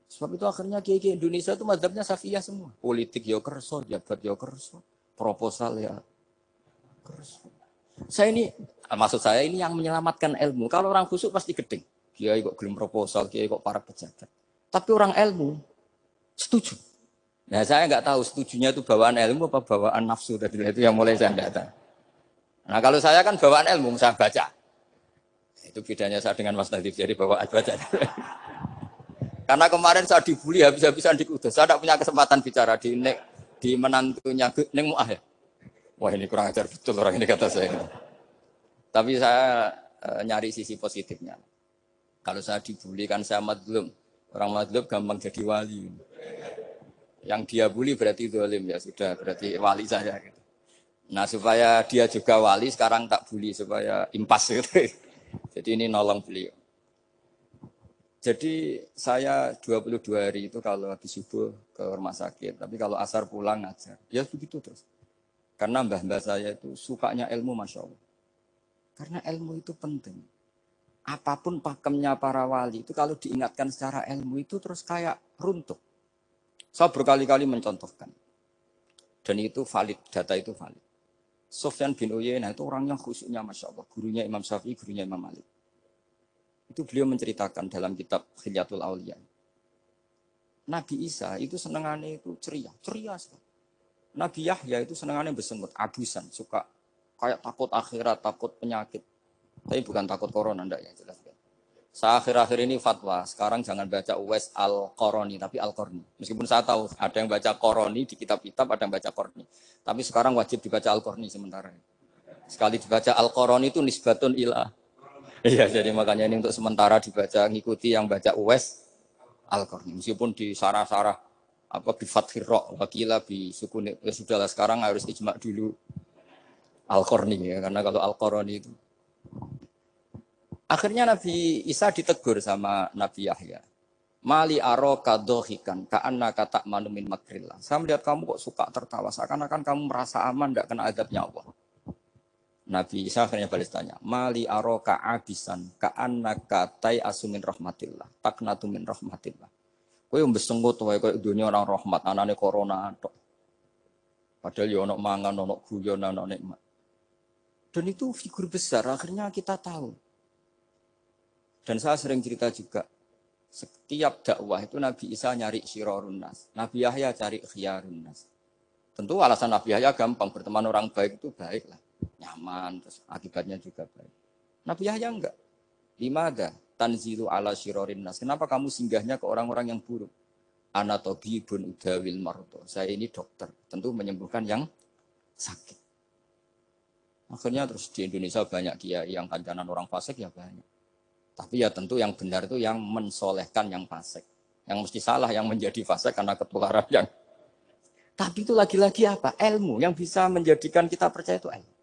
Sebab itu akhirnya kiai Indonesia itu mazhabnya Safiyah semua. Politik ya kerso, jabat ya kerso, proposal ya kerso. Saya ini, maksud saya ini yang menyelamatkan ilmu. Kalau orang khusyuk pasti gedeng. Kiai kok gelem proposal, kiai kok para pejabat. Tapi orang ilmu setuju. Nah saya nggak tahu setujunya itu bawaan ilmu apa bawaan nafsu tadi itu yang mulai saya nggak tahu. Nah kalau saya kan bawaan ilmu saya baca. Itu bedanya saya dengan Mas Nadif jadi bawaan baca. Karena kemarin saya dibully habis-habisan di Kudus. Saya tidak punya kesempatan bicara di menantunya Neng Muah ya. Wah ini kurang ajar betul orang ini kata saya. Tapi saya nyari sisi positifnya. Kalau saya dibully kan saya madlum. Orang madlum gampang jadi wali. Yang dia bully berarti zalim ya sudah berarti wali saya gitu. Nah supaya dia juga wali sekarang tak bully supaya impas gitu. Jadi ini nolong beliau. Jadi saya 22 hari itu kalau habis subuh ke rumah sakit, tapi kalau asar pulang ngajar. Ya begitu terus. Karena mbah-mbah saya itu sukanya ilmu Masya Allah. Karena ilmu itu penting. Apapun pakemnya para wali itu kalau diingatkan secara ilmu itu terus kayak runtuh. Saya berkali-kali mencontohkan. Dan itu valid, data itu valid. Sufyan bin Uyainah itu orang yang khusyuknya Masya Allah. Gurunya Imam Syafi'i, gurunya Imam Malik. Itu beliau menceritakan dalam kitab Khilyatul Auliya. Nabi Isa itu senengannya itu ceria sekali. Nabi Yahya itu senengannya bersengut, abusan, suka kayak takut akhirat, takut penyakit. Tapi bukan takut corona, enggak ya jelas. Saya akhir-akhir ini fatwa, sekarang jangan baca Uwais Al-Qarani, tapi Al-Qarni. Meskipun saya tahu ada yang baca Qarani di kitab-kitab, ada yang baca Qarni. Tapi sekarang wajib dibaca Al-Qarni sementara. Sekali dibaca Al-Qarani itu nisbatun ilah. Iya, jadi makanya ini untuk sementara dibaca, ngikuti yang baca Uwais Al-Qarni. Meskipun di sarah-sarah, apa di Fathir Ra' wakila di sukun, ya sudahlah sekarang harus ijma' dulu Al-Qarni ya, karena kalau Al-Qarani itu. Akhirnya Nabi Isa ditegur sama Nabi Yahya. Mali aro kadohikan, ka'anna katak manumin makrillah. Saya melihat kamu kok suka tertawa, seakan-akan kamu merasa aman, tidak kena adabnya Allah. Nabi Isa akhirnya balas tanya, Mali aro ka'abisan, ka'anna katai asumin rahmatillah, taknatu min rahmatillah. Kowe mbesenggut wae koyo dunia orang rahmat, anane corona tok. Padahal ya ono mangan, ono guyon, ono nikmat. Dan itu figur besar, akhirnya kita tahu. Dan saya sering cerita juga, setiap dakwah itu Nabi Isa nyari syirorun nas, Nabi Yahya cari khiyarun nas. Tentu alasan Nabi Yahya gampang, berteman orang baik itu baik lah, nyaman, terus akibatnya juga baik. Nabi Yahya enggak. Limada tanzilu ala syirorin nas. Kenapa kamu singgahnya ke orang-orang yang buruk? Anatobibun udawil marto. Saya ini dokter, tentu menyembuhkan yang sakit. Akhirnya terus di Indonesia banyak kiai yang kancanan orang fasik ya banyak. Tapi ya tentu yang benar itu yang mensolehkan yang fasik. Yang mesti salah yang menjadi fasik karena ketularan yang. Tapi itu lagi-lagi apa? Ilmu yang bisa menjadikan kita percaya itu ilmu.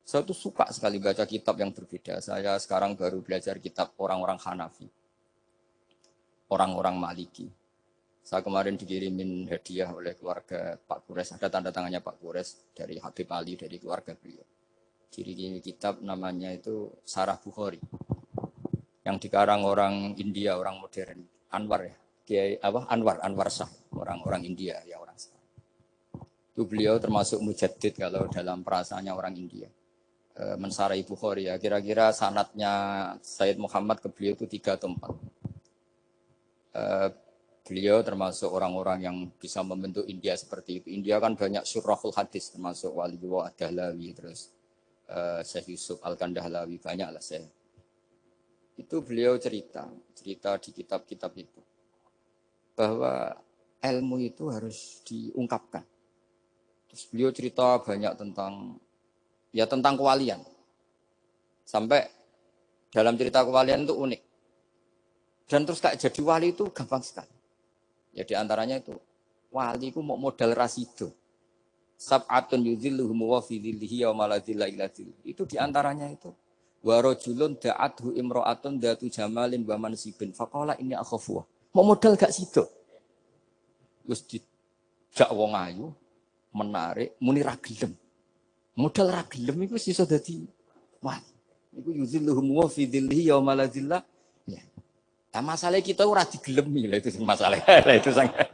Saya tuh suka sekali baca kitab yang berbeda. Saya sekarang baru belajar kitab orang-orang Hanafi. Orang-orang Maliki. Saya kemarin dikirimin hadiah oleh keluarga Pak Kures. Ada tanda tangannya Pak Kures dari Habib Ali, dari keluarga beliau. Dikirimin kitab namanya itu Sarah Bukhari. Yang dikarang orang India, orang modern. Anwar ya. Kiai Anwar Shah. Orang-orang India ya orang Shah. Itu beliau termasuk mujaddid kalau dalam perasaannya orang India. Mensarai Bukhari ya. Kira-kira sanadnya Sayyid Muhammad ke beliau itu 3 atau 4. Beliau termasuk orang-orang yang bisa membentuk India seperti itu. India kan banyak syurahul hadis termasuk Waliullah Ad-Dahlawi terus Syekh Yusuf Al-Kandahlawi banyak lah saya. Itu beliau cerita di kitab-kitab itu bahwa ilmu itu harus diungkapkan. Terus beliau cerita banyak tentang kewalian. Sampai dalam cerita kewalian itu unik. Dan terus kayak jadi wali itu gampang sekali. Ya di antaranya itu wali itu mau modal rasido. Sab'atun yuzilluhum wa fi dhillihi yauma la dhilla illa dhilluh. Itu di antaranya itu wa rajulun da'athu imra'atun datu jamalin wa mansibin faqala inni akhafu. Mau modal gak sido. Wis dijak wong ayu menarik muni ra gelem. Modal ra gelem iku iso dadi wali. Iku yuzilluhum wa fi dhillihi yauma la dhilla. Ya. Nah, masalah kita ora digelemi lah itu masalah. Itu sangat.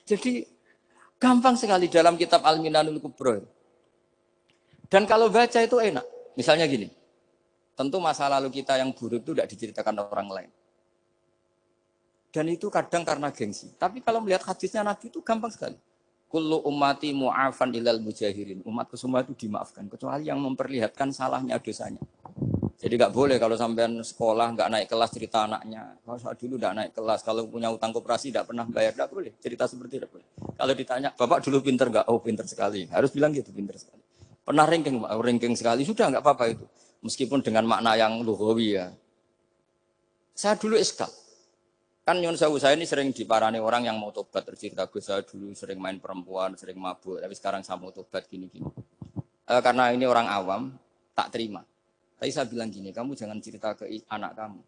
Jadi gampang sekali dalam kitab Al-Minanul Kubra. Dan kalau baca itu enak. Misalnya gini. Tentu masa lalu kita yang buruk itu tidak diceritakan orang lain. Dan itu kadang karena gengsi. Tapi kalau melihat hadisnya Nabi itu gampang sekali. Kullu ummati mu'afan ilal mujahirin. Umatku semua itu dimaafkan. Kecuali yang memperlihatkan salahnya dosanya. Jadi nggak boleh kalau sampean sekolah nggak naik kelas cerita anaknya. Kalau saat dulu nggak naik kelas, kalau punya utang koperasi nggak pernah bayar, nggak boleh. Cerita seperti itu boleh. Kalau ditanya, bapak dulu pinter nggak? Oh pinter sekali. Harus bilang gitu pinter sekali. Pernah ranking sekali sudah nggak apa-apa itu. Meskipun dengan makna yang lughawi ya. Saya dulu eskal. Kan nyun sewu saya ini sering diparani orang yang mau tobat tercerita gue saya dulu sering main perempuan, sering mabuk, tapi sekarang saya mau tobat gini-gini. Karena ini orang awam, tak terima. Tapi saya bilang gini, kamu jangan cerita ke anak kamu.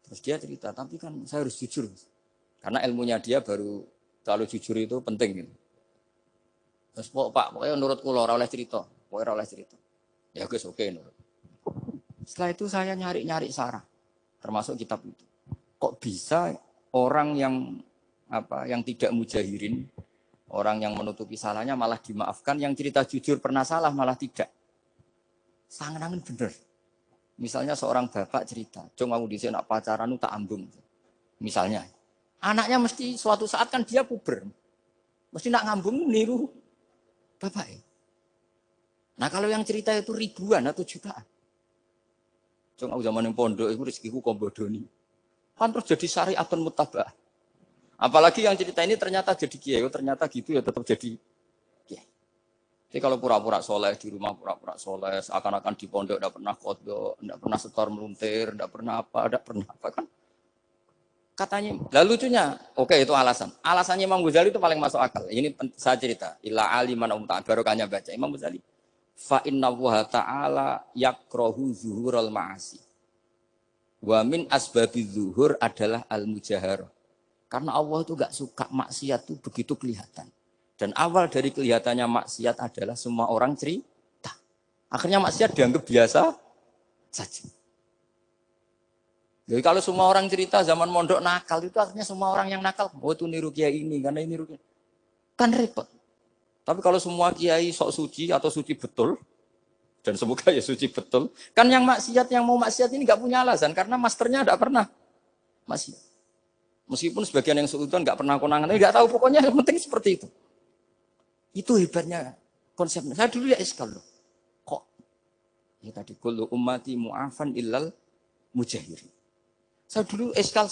Terus dia cerita, tapi kan saya harus jujur. Karena ilmunya dia baru terlalu jujur itu penting. Gitu. Terus Pak, pokoknya menurut kula ora oleh cerita. Pokoknya ora oleh cerita. Ya guys, oke nurut. Setelah itu saya nyari-nyari sarah. Termasuk kitab itu. Kok bisa orang yang tidak mujahirin, orang yang menutupi salahnya malah dimaafkan, yang cerita jujur pernah salah malah tidak. Sangat bener. Misalnya seorang bapak cerita, "Cung aku dhisik nak pacaran tak ambung." Misalnya. Anaknya mesti suatu saat kan dia puber. Mesti nak ngambung niru bapak. Nah, kalau yang cerita itu ribuan atau jutaan. Cung aku zaman yang pondok itu rezekiku kombodoni. Kan terus jadi syariatun muttaba'ah. Apalagi yang cerita ini ternyata jadi kiai, ternyata gitu ya tetap jadi kiai. Jadi kalau pura-pura soleh di rumah pura-pura soleh, seakan-akan di pondok tidak pernah kodok, tidak pernah setor meluntir, tidak pernah apa kan? Katanya, lalu lucunya, oke itu alasan. Alasannya Imam Ghazali itu paling masuk akal. Ini saya cerita, illa aliman barokahnya baca Imam Ghazali. Fa inna wa ta'ala yakrohu zuhurul ma'asi. Wa min asbabi zuhur adalah al-mujaharah. Karena Allah itu gak suka maksiat itu begitu kelihatan. Dan awal dari kelihatannya maksiat adalah semua orang cerita. Akhirnya maksiat dianggap biasa saja. Jadi kalau semua orang cerita zaman mondok nakal itu artinya semua orang yang nakal. Oh itu niru kiai ini, karena ini niru kiai. Kan repot. Tapi kalau semua kiai sok suci atau suci betul, dan semoga ya suci betul, kan yang maksiat, yang mau maksiat ini gak punya alasan. Karena masternya gak pernah maksiat. Meskipun sebagian yang sultan gak pernah konangan, tapi gak tahu pokoknya yang penting seperti itu. Itu hebatnya konsepnya. Saya dulu ya eskal loh. Kok? Ya tadi kullu ummati mu'afan illal mujahirin. Saya dulu eskal.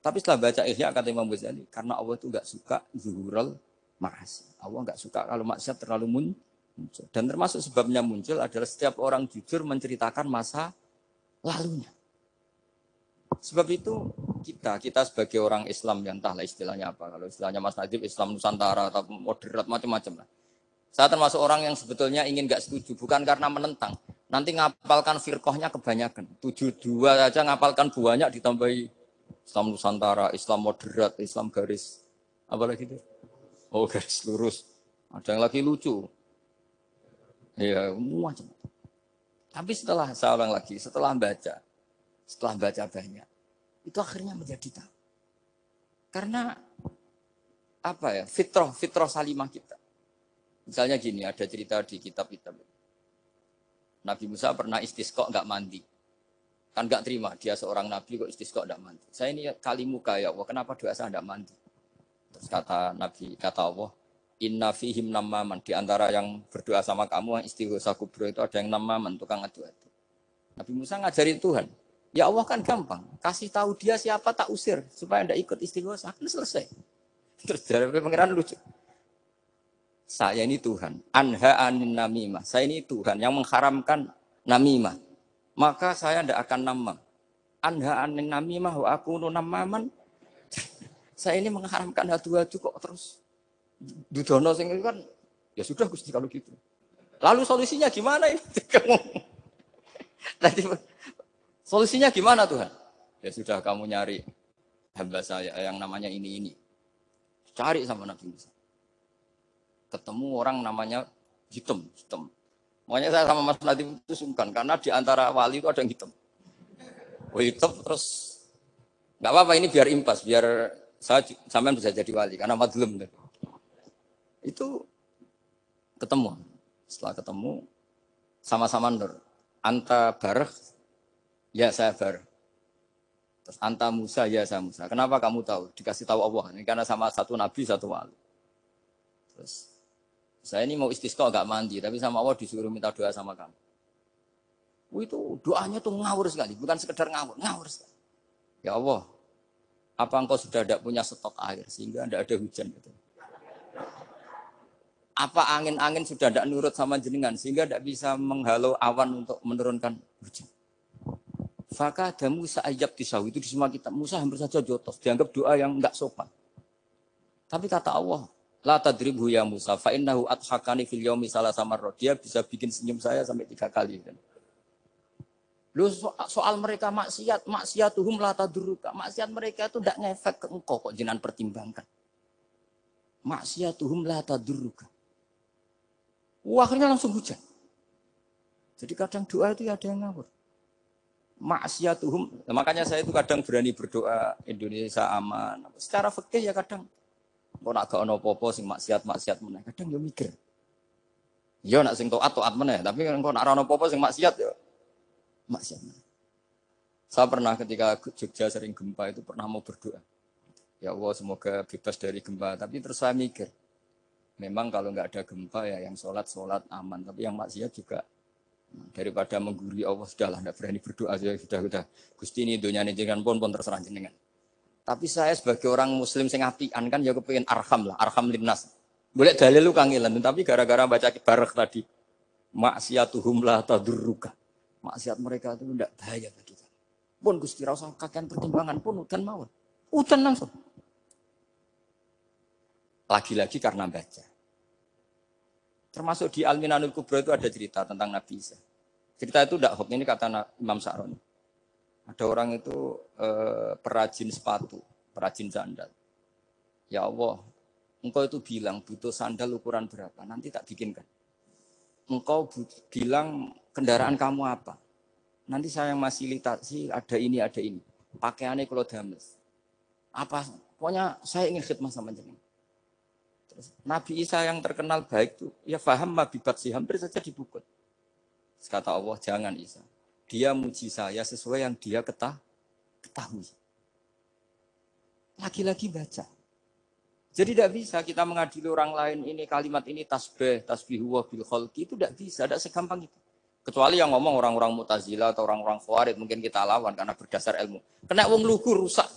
Tapi setelah baca Ihya kata Imam Ghazali, karena Allah itu enggak suka zuhural maasi. Allah enggak suka kalau maksiat terlalu muncul. Dan termasuk sebabnya muncul adalah setiap orang jujur menceritakan masa lalunya. Sebab itu kita sebagai orang Islam yang entahlah istilahnya apa. Kalau istilahnya Mas Najib Islam Nusantara atau moderat macam-macam lah. Saya termasuk orang yang sebetulnya ingin nggak setuju, bukan karena menentang. Nanti ngapalkan firqahnya kebanyakan. 72 aja ngapalkan banyak ditambahi Islam Nusantara, Islam moderat, Islam garis. Apa lagi itu? Oh garis lurus. Ada yang lagi lucu. Ya macam. Tapi saya ulang lagi, setelah baca banyak, itu akhirnya menjadi tahu. Karena apa ya? Fitrah salimah kita. Misalnya gini, ada cerita di kitab-kitab. Nabi Musa pernah istisqa enggak mandi. Kan enggak terima, dia seorang nabi kok istisqa enggak mandi. Saya ini kali muka ya Allah, kenapa doa saya enggak mandi? Terus kata Allah, inna fihim namaman. Di antara yang berdoa sama kamu, yang istighosa kubro itu ada yang namaman, tukang adu-adu. Nabi Musa ngajari Tuhan. Ya Allah kan gampang, kasih tahu dia siapa tak usir, supaya enggak ikut istighosa, kan selesai. Terus dari pengiran lucu. Saya ini Tuhan, anha anin namimah. Saya ini Tuhan yang mengharamkan namimah. Maka saya tidak akan namam. Anha anin namimah wa akunu namaman. Saya ini mengharamkan adu-adu kok terus. Dudono sing kan ya sudah Gusti kalau gitu. Lalu solusinya gimana ini? Tadi solusinya gimana Tuhan? Ya sudah kamu nyari hamba saya yang namanya ini. Cari sama Nabi Musa. Ketemu orang namanya hitam. Makanya saya sama Mas Nadiem itu sungkan karena di antara wali itu ada yang hitam. Oh hitam terus nggak apa-apa ini biar impas, biar sampean bisa jadi wali karena madlum. Itu ketemu. Setelah ketemu sama-sama nur. Anta bareh, ya saya bareh. Terus anta Musa, ya saya Musa. Kenapa kamu tahu? Dikasih tahu Allah. Ini karena sama satu nabi, satu wali. Terus saya ini mau istisqa enggak mandi, tapi sama Allah disuruh minta doa sama kamu. Itu doanya tuh ngawur sekali, bukan sekedar ngawur sekali. Ya Allah, apa engkau sudah tidak punya stok air sehingga tidak ada hujan gitu. Apa angin-angin sudah tidak nurut sama jenengan sehingga tidak bisa menghalau awan untuk menurunkan hujan. Faka ada Musa ayab tisawi itu di semua kitab. Musa hampir saja jotos, dianggap doa yang enggak sopan. Tapi kata Allah, la tadribhu ya Musa fa innahu adhakani fil yaumi salasa marrat. Dia bisa bikin senyum saya sampai 3 kali. Lu soal mereka maksiatuhum la tadurruka. Maksiat mereka itu tidak ngefek ke engkau kok jenengan pertimbangkan. Maksiatuhum la tadurruka. Akhirnya langsung hujan. Jadi kadang doa itu ada yang ngawur. Maksiatuhum, makanya saya itu kadang berani berdoa Indonesia aman. Secara fikih ya kadang kok nak gak ono apa-apa sing maksiat meneh. Kadang yo mikir. Yo nak sing taat meneh, tapi kok nak ora ono apa-apa sing maksiat yo maksiat meneh. Saya pernah ketika Jogja sering gempa itu pernah mau berdoa. Ya Allah semoga bebas dari gempa, tapi terus saya mikir. Memang kalau nggak ada gempa ya yang sholat aman, tapi yang maksiat juga daripada menggurui Allah sudahlah nggak berani berdoa sudah Gusti ini dunia jenengan pun terserah jenengan. Tapi saya sebagai orang muslim sing apian kan ya kepengin arham linnas. Boleh dalil lu kangelan, tapi gara-gara baca barek tadi maksiatuhum la tadurruka. Maksiat mereka itu tidak bahaya bagi kita. Pun Gusti ra usah kakean pertimbangan pun udan mawon. Udan langsung. Lagi-lagi karena baca. Termasuk di Al-Minanul Kubra itu ada cerita tentang Nabi Isa. Cerita itu tidak hoax, ini kata Imam Sa'roni. Ada orang itu perajin sepatu, perajin sandal. Ya Allah, engkau itu bilang butuh sandal ukuran berapa, nanti tak bikinkan. Engkau bilang kendaraan kamu apa, nanti saya yang fasilitasi ada ini. Pakaiannya kalau dames. Apa, pokoknya saya ingin khidmah sama jenengan. Terus Nabi Isa yang terkenal baik itu, ya faham mabibat sih, hampir saja dibukut. Kata Allah, jangan Isa. Dia muji saya sesuai yang dia ketahui. Lagi-lagi baca. Jadi tidak bisa kita mengadili orang lain ini kalimat ini tasbihu wa bil khalqi itu tidak bisa, tidak segampang itu. Kecuali yang ngomong orang-orang Mu'tazilah atau orang-orang Khawarij mungkin kita lawan karena berdasar ilmu. Kena wong lugu rusak.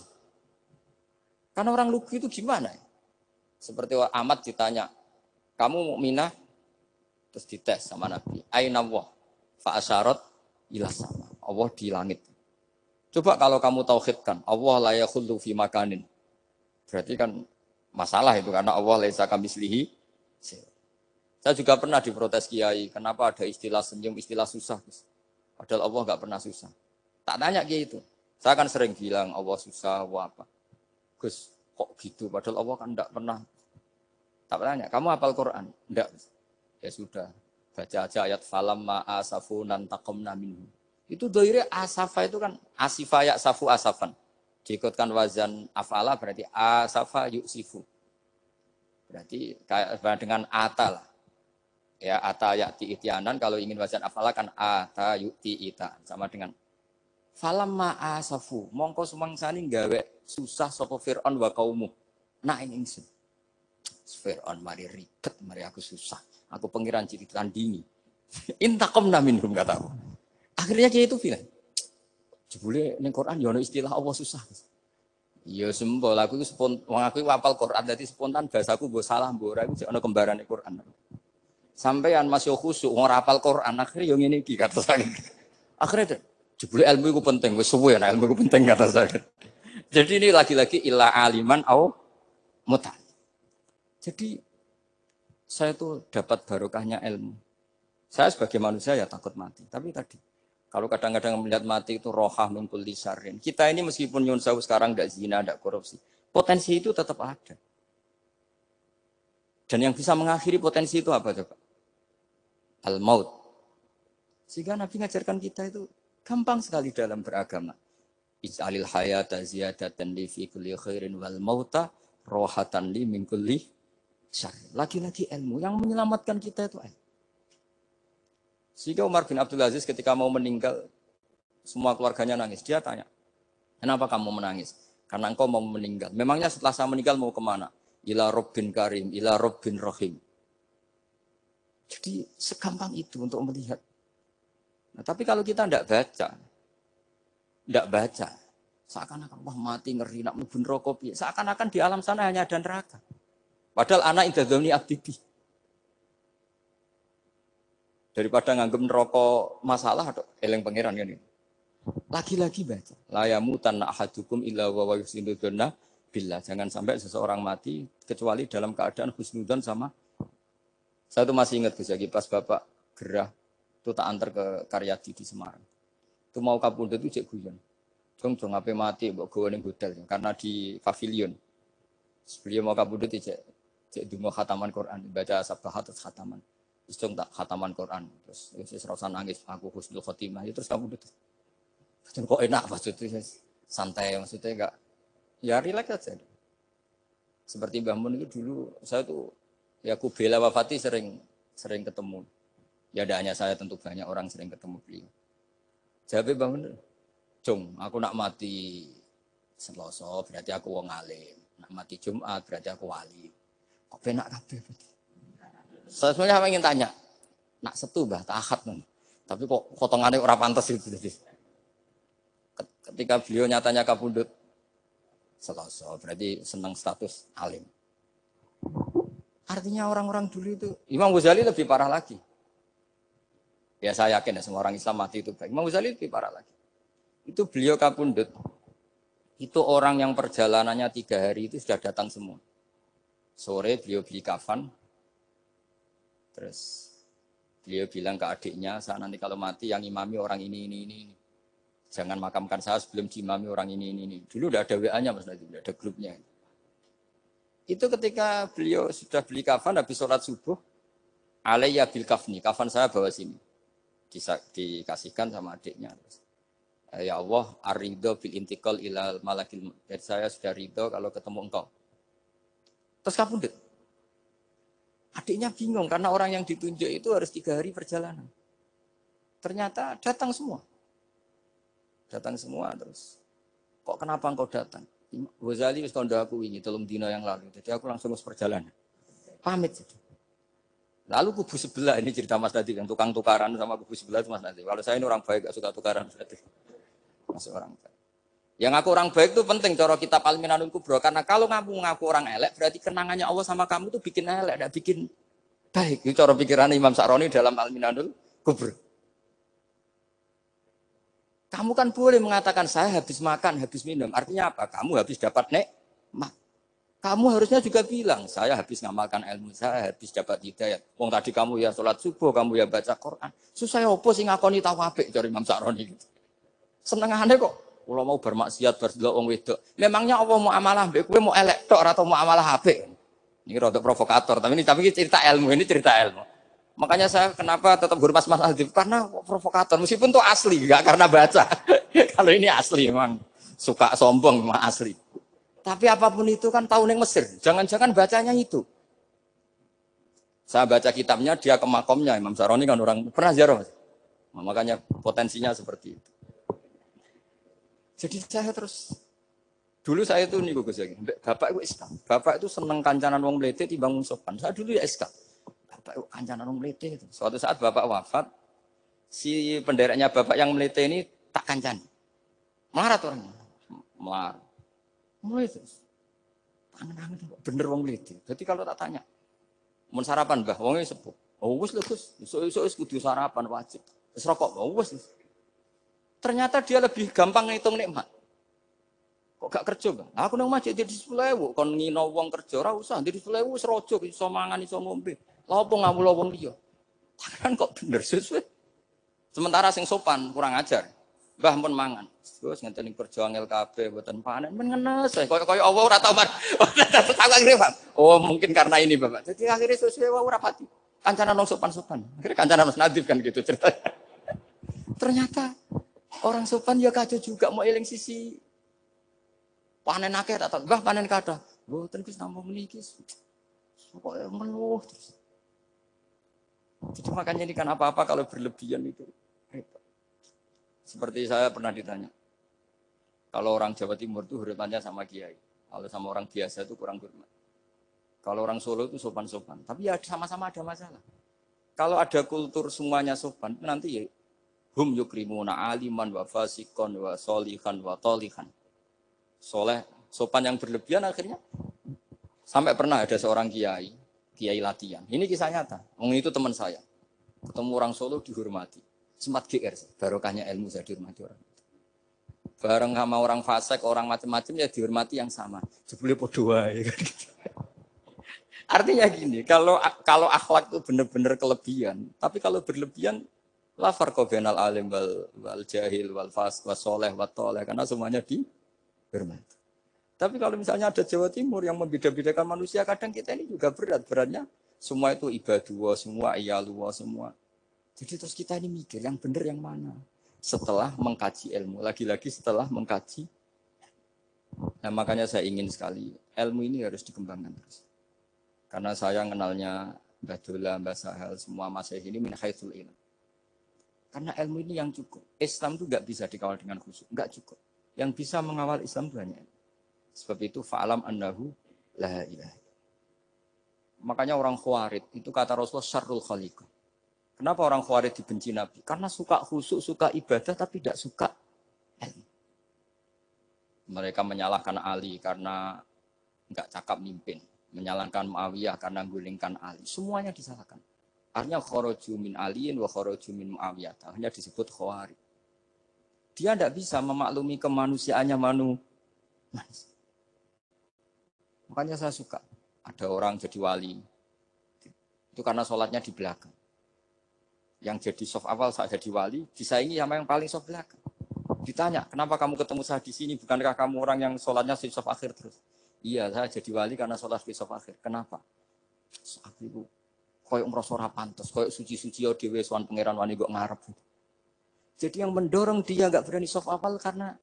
Karena orang lugu itu gimana? Seperti Ahmad ditanya, kamu mukminah? Terus dites sama Nabi. Aina Allah? Fa asyarat ila sama. Allah di langit. Coba kalau kamu tauhidkan, Allah la yakhullu fi makanin. Berarti kan masalah itu karena Allah laisa kamislihi. Saya juga pernah diprotes kiai, kenapa ada istilah senyum, istilah susah. Padahal Allah nggak pernah susah. Tak tanya kiai itu. Saya kan sering bilang Allah susah, Allah apa. Gus, kok gitu? Padahal Allah kan enggak pernah. Tak tanya, kamu hafal Quran? Enggak. Ya sudah, baca aja ayat falam ma'asafu nantakomna minhu. Itu doire asafa itu kan asifa yaksafu asafan. Diikutkan wazan afala berarti asafa yuksifu. Berarti kayak dengan ata lah. Ya ata yakti ityanan, kalau ingin wazan afala kan ata yukti ita. Sama dengan falam ma'asafu. Mongko sumangsani gawe susah sapa Fir'aun wa kaumu. Nah ini ingsun. Fir'aun mari ribet, mari aku susah. Aku pengiran ciri tandingi. Intakomna minhum kata aku. Akhirnya dia itu bilang, jebule ning Quran ya ono istilah Allah susah. Ya sembol aku itu wong aku hafal Quran dadi spontan bahasaku mbok salah mbok ora iku ono kembarane Quran. Sampeyan masih khusuk ora hafal Quran akhirnya yo ngene iki kata saya. Akhirnya jebule ilmu iku penting wis suwe nek ilmu iku penting kata saya. Jadi ini lagi-lagi illa aliman au muta. Jadi saya tuh dapat barokahnya ilmu. Saya sebagai manusia ya takut mati. Tapi tadi, kalau kadang-kadang melihat mati itu rohah mingkul lisarin. Kita ini meskipun nyun sewu sekarang tidak zina, tidak korupsi. Potensi itu tetap ada. Dan yang bisa mengakhiri potensi itu apa coba? Al-maut. Sehingga Nabi ngajarkan kita itu gampang sekali dalam beragama. Ij'alil hayata ziyadatan li fi kulli khairin wal mauta rohatan li min kulli syarr. Lagi-lagi ilmu yang menyelamatkan kita itu ilmu. Sehingga Umar bin Abdul Aziz ketika mau meninggal, semua keluarganya nangis. Dia tanya, kenapa kamu menangis? Karena engkau mau meninggal. Memangnya setelah saya meninggal mau kemana? Ila Rabbin Karim, ila Rabbin Rahim. Jadi segampang itu untuk melihat. Nah, tapi kalau kita tidak baca, seakan-akan wah mati ngeri, nak mlebu neraka piye. Seakan-akan di alam sana hanya ada neraka. Padahal anak indah dzoni abdi. Daripada nganggep neraka masalah atau eleng pangeran kan ini. Lagi-lagi baca. La yamutanna ahadukum illa wa yuhsinu dzanna billah. Jangan sampai seseorang mati kecuali dalam keadaan husnudzon sama. Saya tuh masih ingat Gus Yagi pas Bapak gerah itu tak antar ke Karyadi di Semarang. Itu mau kapundhut itu cek guyon. Jong ape mati mbok gawe ning hotel karena di pavilion. Sebelum mau kapundhut cek donga khataman Quran, baca sabahat terus khataman. Terus tak khataman Quran, terus wis ora nangis, aku husnul khotimah, ya terus kamu itu. Kok enak maksudnya santai maksudnya enggak ya rileks aja. Seperti Mbah Mun itu dulu saya tuh ya aku bela wafati sering ketemu. Ya tidak hanya saya tentu banyak orang sering ketemu beliau. Jawabnya Mbah Mun, "Jong, aku nak mati Selasa berarti aku wong alim. Nak mati Jumat berarti aku wali." Kok penak kabeh. Saya sebenarnya ingin tanya, nak Setu Mbah tak akad men. Tapi kok potongannya ora pantes itu. Ketika beliau nyatanya kapundhut Selasa, berarti senang status alim. Artinya orang-orang dulu itu, Imam Ghazali lebih parah lagi. Ya saya yakin ya semua orang Islam mati itu baik. Imam Ghazali lebih parah lagi. Itu beliau kapundhut, itu orang yang perjalanannya 3 hari itu sudah datang semua. Sore beliau beli kafan, terus beliau bilang ke adiknya, saya nanti kalau mati yang imami orang ini. Jangan makamkan saya sebelum diimami orang ini. Dulu udah ada WA-nya Mas Nabi, udah ada grupnya. Itu ketika beliau sudah beli kafan, habis sholat subuh, alayya bil kafni, kafan saya bawa sini. Dikasihkan sama adiknya. Ya Allah, ar-ridho bil intiqal ilal malakil. Jadi saya sudah ridho kalau ketemu engkau. Terus kapundhut. Adiknya bingung karena orang yang ditunjuk itu harus 3 hari perjalanan. Ternyata datang semua. Terus. Kok kenapa engkau datang? Ghazali wis kandha aku wingi 3 dina yang lalu. Jadi aku langsung harus perjalanan. Pamit. Lalu kubu sebelah ini cerita Mas Nadi yang tukang tukaran sama kubu sebelah itu Mas Nadi. Kalau saya ini orang baik gak suka tukaran berarti. Masuk orang baik. Yang ngaku orang baik itu penting cara kitab Al-Minanul Kubra karena kalau ngaku orang elek berarti kenangannya Allah sama kamu tuh bikin elek, tidak bikin baik. Itu cara pikiran Imam Sa'roni dalam Al-Minanul Kubra. Kamu kan boleh mengatakan saya habis makan, habis minum. Artinya apa? Kamu habis dapat nikmat. Kamu harusnya juga bilang, saya habis ngamalkan ilmu, saya habis dapat hidayah. Wong tadi kamu ya sholat subuh, kamu ya baca Quran. Susah opo sing ngakoni tahu apik dari Imam Sa'roni gitu. Senengane kok. Kalau mau bermaksiat berdelok wong wedok. Memangnya Allah mau amalah mbek kowe mau elek tok atau mau amalah apik? Ini rada provokator, tapi ini cerita ilmu, ini cerita ilmu. Makanya saya kenapa tetap guru pas Mas Adib karena provokator meskipun itu asli, enggak karena baca. Kalau ini asli memang suka sombong memang asli. Tapi apapun itu kan tahun yang Mesir. Jangan-jangan bacanya itu. Saya baca kitabnya, dia ke makomnya. Imam Sa'roni kan orang pernah ziarah. Makanya potensinya seperti itu. Jadi saya terus dulu saya itu nih Gus lagi. Bapak itu Islam. Bapak itu seneng kancanan wong mlete timbang wong sopan. Saya dulu ya Islam. Bapak itu kancanan wong mlete itu. Suatu saat Bapak wafat, si pendereknya Bapak yang mlete ini tak kancani. Melarat orangnya. Melarat. Mulai terus. Tangan-tangan bener wong mlete. Jadi kalau tak tanya, mau sarapan Mbah, wongnya sepuh. Oh wis lho Gus, esuk-esuk wis kudu sarapan wajib. Wis rokok, oh wis. Ternyata dia lebih gampang ngitung nikmat. Kok gak kerja, Bang? Aku nang masjid di 10.000, kon ngino wong kerja ora usah, di 10.000 wis rojo iso mangan iso ngombe. Lha opo ngawula wong liya? Kan kok bener sesuai. Sementara sing sopan kurang ajar. Mbah pun mangan. Terus ngenteni kerja angel kabeh mboten panen men ngenes. Kaya Allah ora tau man. Aku akhirnya Bang. Oh, mungkin karena ini, Bapak. Jadi akhirnya sesuai wae ora pati. Kancanan wong sopan-sopan. Akhirnya kancanan Mas Nadif kan gitu ceritanya. Ternyata orang sopan ya kacau juga mau eling sisi panen akeh tak tahu. Mbah panen kathah. Mboten Gus namung meniki. Pokoke meluh terus. Jadi makanya ini kan apa-apa kalau berlebihan itu repot. Seperti saya pernah ditanya. Kalau orang Jawa Timur itu hormatnya sama kiai. Kalau sama orang biasa itu kurang hormat. Kalau orang Solo itu sopan-sopan. Tapi ya sama-sama ada masalah. Kalau ada kultur semuanya sopan, nanti ya hum yukrimuna aliman wa fasikon wa solihan wa tolihan. Soleh, sopan yang berlebihan akhirnya sampai pernah ada seorang kiai latihan. Ini kisah nyata. Itu teman saya. Ketemu orang Solo dihormati. Sempat GR, barokahnya ilmu saya dihormati orang. Bareng sama orang fasik, orang macam-macam ya dihormati yang sama. Jebule padha wae. Artinya gini, kalau akhlak itu benar-benar kelebihan, tapi kalau berlebihan la farqa bainal alim wal jahil wal fas was soleh wat toleh karena semuanya dihormati. Tapi kalau misalnya ada Jawa Timur yang membeda-bedakan manusia, kadang kita ini juga beratnya semua itu ibadullah, semua iyalullah, semua. Jadi terus kita ini mikir yang benar yang mana? Setelah mengkaji ilmu, lagi-lagi setelah mengkaji. Nah makanya saya ingin sekali ilmu ini harus dikembangkan terus. Karena saya kenalnya Mbah Dola, Mbah Sahal, semua masyayikh ini min haitsul ilm. Karena ilmu ini yang cukup. Islam itu enggak bisa dikawal dengan khusyuk, enggak cukup. Yang bisa mengawal Islam itu hanya ilmu. Sebab itu fa'alam annahu la ilaha. Makanya orang Khawarij itu kata Rasulullah syarrul khaliqah. Kenapa orang Khawarij dibenci Nabi? Karena suka khusyuk, suka ibadah tapi tidak suka ilmu. Mereka menyalahkan Ali karena enggak cakap mimpin, menyalahkan Muawiyah karena gulingkan Ali. Semuanya disalahkan. Artinya kharaju min aliyin wa kharaju min Muawiyah. Hanya disebut Khawarij. Dia tidak bisa memaklumi kemanusiaannya manusia. Makanya saya suka ada orang jadi wali. Itu karena sholatnya di belakang. Yang jadi soft awal saat jadi wali, disaingi sama yang paling soft belakang. Ditanya, kenapa kamu ketemu saya di sini? Bukankah kamu orang yang sholatnya di soft akhir terus? Iya, saya jadi wali karena sholat di soft akhir. Kenapa? Aku itu koyok merasa ora pantes, koyok suci-suci ya dhewe sowan pangeran wani kok ngarep. Jadi yang mendorong dia enggak berani soft awal karena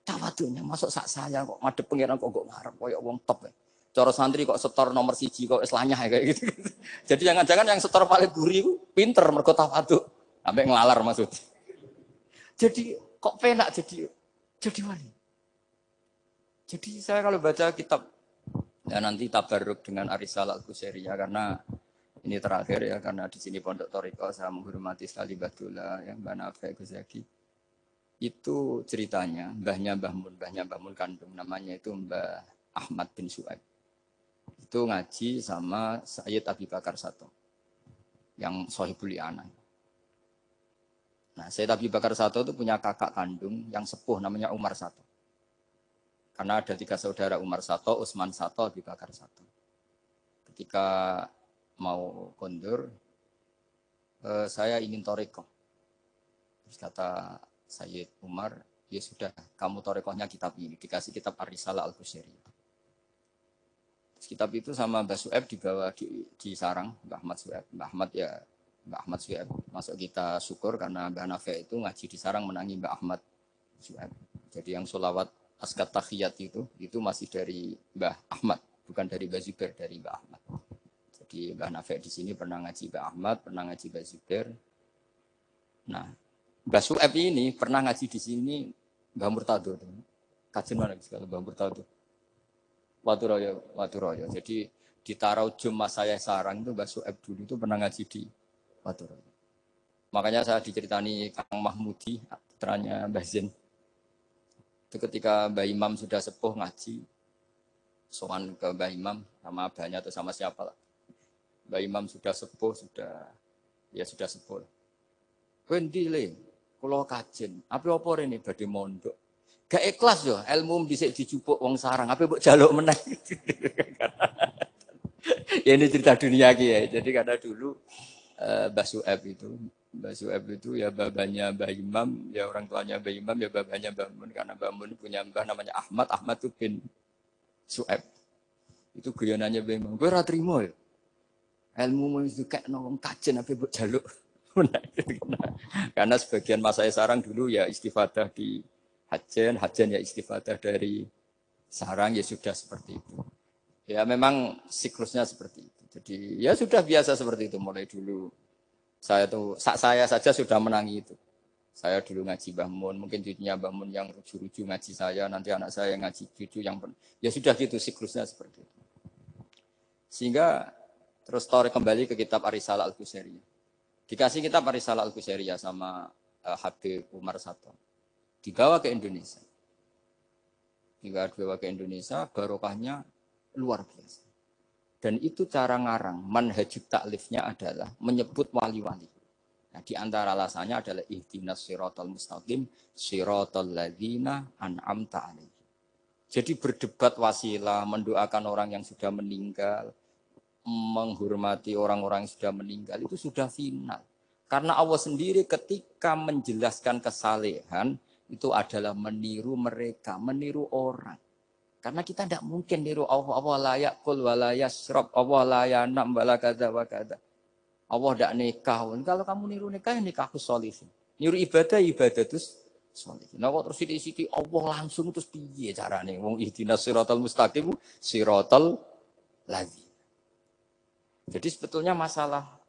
tawadhunya. Masuk sak saya kok ngadep pangeran kok ngarep koyok wong top. Cara santri kok setor nomor 1 kok wis lanyah kayak gitu. Jadi jangan-jangan yang setor paling guri itu pinter mergo tawadhu. Sampai ngelalar maksud. Jadi kok penak jadi wali. Jadi saya kalau baca kitab ya nanti tabarruk dengan Arisalah Al-Qusairiyah karena ini terakhir ya karena di sini Pondok Thariqah saya menghormati sekali Mbah Dola yang Mbah Nafi Gus Zaki. Itu ceritanya mbahnya Mbah Mun kandung namanya itu Mbah Ahmad bin Su'aib. Itu ngaji sama Sayyid Abi Bakar Sato yang Sohibul Li'anah. Nah, Sayyid Abi Bakar Sato itu punya kakak kandung yang sepuh namanya Umar Sato. Karena ada 3 saudara, Umar Sato, Utsman Sato, Abi Bakar Sato. Ketika mau kondur, saya ingin torikoh. Terus kata Sayyid Umar, ya sudah, kamu torekohnya kitab ini. Dikasih kitab Ar-Risalah Al-Qusyri. Kitab itu sama Mbah Su'aib dibawa di sarang, Mbah Ahmad Su'aib. Mbah Ahmad Su'aib. Masuk kita syukur karena Mbah Nafi itu ngaji di sarang menangi Mbah Ahmad Su'aib. Jadi yang sholawat askat takhiyat itu masih dari Mbah Ahmad. Bukan dari Mbah Zubair, dari Mbah Ahmad. Jadi Mbah Nafi di sini pernah ngaji Mbah Ahmad, pernah ngaji Mbah Zubair. Nah, Mbah Su'aib ini pernah ngaji di sini Mbah Murtado. Kajian mana sekali Mbah Murtado? Waturoyo. Jadi di Taraujum mas saya sarang itu Mbah Su'aib dulu itu pernah ngaji di Waturoyo. Makanya saya diceritani Kang Mahmudi, putranya Mbah Zain. Itu ketika Mbah Imam sudah sepuh ngaji, sowan ke Mbah Imam sama abahnya atau sama siapa lah. Mbah Imam sudah sepuh, sudah sepuh. Wendi le, kula kajen. Apa rene badhe mondok. Gak ikhlas yo, ilmu dhisik dijupuk wong sarang. Apa mbok jaluk meneh. Ya ini cerita dunia ki ya. Jadi karena dulu Mbah Su'aib itu ya babanya Mbah Imam, ya orang tuanya Mbah Imam, ya babanya Mbah Mun. Karena Mbah Mun punya mbah namanya Ahmad itu bin Su'aib. Itu guyonannya Mbah Imam. Kowe ora trimo ya. Ilmu itu kayak nong kajen apa mbok jaluk. Karena sebagian masa sarang dulu ya istifadah di hajen ya istifadah dari sarang ya sudah seperti itu. Ya memang siklusnya seperti itu. Jadi ya sudah biasa seperti itu mulai dulu. Saya saja sudah menangi itu. Saya dulu ngaji Mbah Mun, mungkin cucunya Mbah Mun yang ruju-ruju ngaji saya, nanti anak saya yang ngaji cucu yang ya sudah gitu siklusnya seperti itu. Sehingga terus tarik kembali ke kitab Ar-Risalah Al-Qusyri. Dikasih kitab Ar-Risalah Al-Qusyri sama Habib Umar Sato. Dibawa ke Indonesia. Dibawa ke Indonesia, barokahnya luar biasa. Dan itu cara ngarang, manhajut taklifnya adalah menyebut wali-wali. Nah, di antara alasannya adalah ihdinas siratal mustaqim, siratal ladzina an'amta alaihim. Jadi berdebat wasilah, mendoakan orang yang sudah meninggal, menghormati orang-orang yang sudah meninggal itu sudah final. Karena Allah sendiri ketika menjelaskan kesalehan itu adalah meniru mereka, meniru orang. Karena kita tidak mungkin niru Allah la ya'kul wa la yashrab, Allah la yanam wa la kadza wa kadza. Allah tidak nikah. Kalau kamu niru nikah, ya nikahku sholihin. Niru ibadah terus sholihin. Nah kok terus sithik-sithik Allah langsung terus piye carane? Wong ihdinas siratal mustaqim, siratal ladzina. Jadi sebetulnya masalah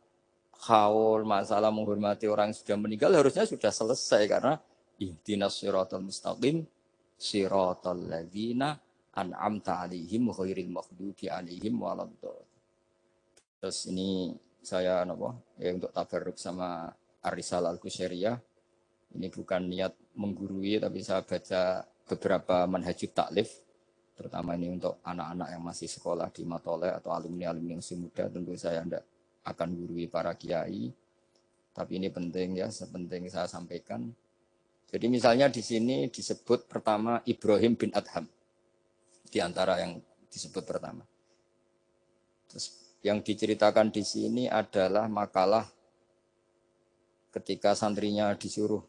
haul, masalah menghormati orang yang sudah meninggal harusnya sudah selesai karena ihdinas siratal mustaqim siratal ladzina an'amta 'alaihim ghairil maghdubi 'alaihim waladdallin. Terus ini saya untuk tabarruk sama Ar-Risalah Al-Qusyiriyah. Ini bukan niat menggurui tapi saya baca beberapa manhajut taklif. Terutama ini untuk anak-anak yang masih sekolah di Matoleh atau alumni-alumni yang masih muda, tentu saya tidak akan gurui para kiai. Tapi ini penting ya, sepenting saya sampaikan. Jadi misalnya di sini disebut pertama Ibrahim bin Adham. Di antara yang disebut pertama. Terus yang diceritakan di sini adalah makalah ketika santrinya disuruh,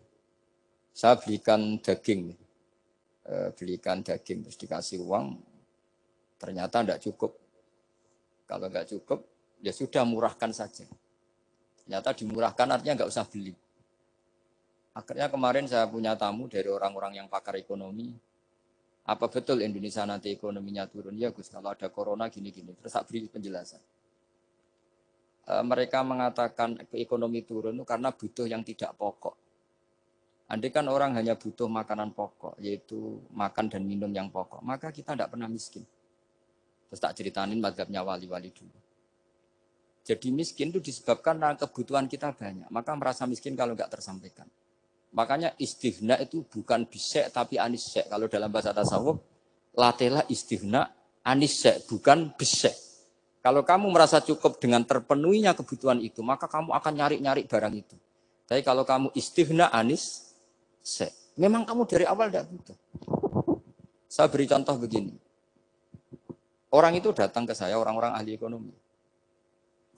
saya belikan daging terus dikasih uang, ternyata tidak cukup. Kalau nggak cukup, ya sudah murahkan saja. Ternyata dimurahkan artinya nggak usah beli. Akhirnya kemarin saya punya tamu dari orang-orang yang pakar ekonomi. Apa betul Indonesia nanti ekonominya turun? Ya Gus, kalau ada corona gini-gini. Terus saya beri penjelasan. Mereka mengatakan ekonomi turun karena butuh yang tidak pokok. Andai kan orang hanya butuh makanan pokok, yaitu makan dan minum yang pokok, maka kita tidak pernah miskin. Terus tak ceritainin mazhabnya wali-wali dulu. Jadi miskin itu disebabkan karena kebutuhan kita banyak, maka merasa miskin kalau nggak tersampaikan. Makanya istighna itu bukan bisek tapi anisek. Kalau dalam bahasa tasawuf, latihlah istighna anisek, bukan bisek. Kalau kamu merasa cukup dengan terpenuhinya kebutuhan itu, maka kamu akan nyari-nyari barang itu. Tapi kalau kamu istighna anisek, memang kamu dari awal tidak butuh. Saya beri contoh begini. Orang itu datang ke saya, orang-orang ahli ekonomi.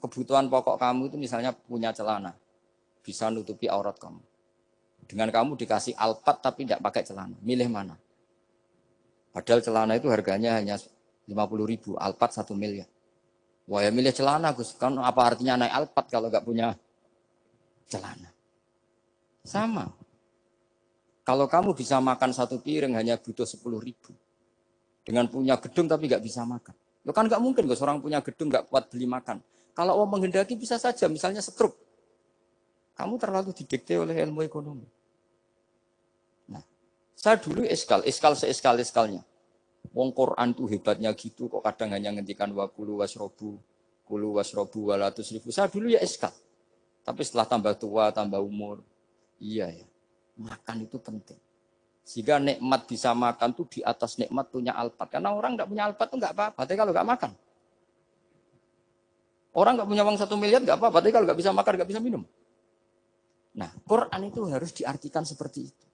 Kebutuhan pokok kamu itu misalnya punya celana, bisa nutupi aurat kamu. Dengan kamu dikasih alpat tapi tidak pakai celana, milih mana? Padahal celana itu harganya hanya 50.000, alpat 1 miliar. Wah ya milih celana Gus, kan apa artinya naik alpat kalau nggak punya celana? Sama. Kalau kamu bisa makan 1 piring hanya butuh 10.000. Dengan punya gedung tapi nggak bisa makan. Lo kan nggak mungkin Gus, orang punya gedung nggak kuat beli makan. Kalau Allah menghendaki bisa saja, misalnya stroke. Kamu terlalu didikte oleh ilmu ekonomi. Nah, saya dulu eskal seeskal-eskalnya. Wong Quran tuh hebatnya gitu, kok kadang hanya ngendikan wakulu wasrobu, kulu wasrobu walatus ribu. Saya dulu ya eskal. Tapi setelah tambah tua, tambah umur, iya ya, makan itu penting. Sehingga nikmat bisa makan tuh di atas nikmat punya alpat. Karena orang nggak punya alpat tuh nggak apa-apa, tapi kalau nggak makan. Orang nggak punya uang 1 miliar nggak apa-apa, tapi kalau nggak bisa makan, nggak bisa minum. Nah, Quran itu harus diartikan seperti itu.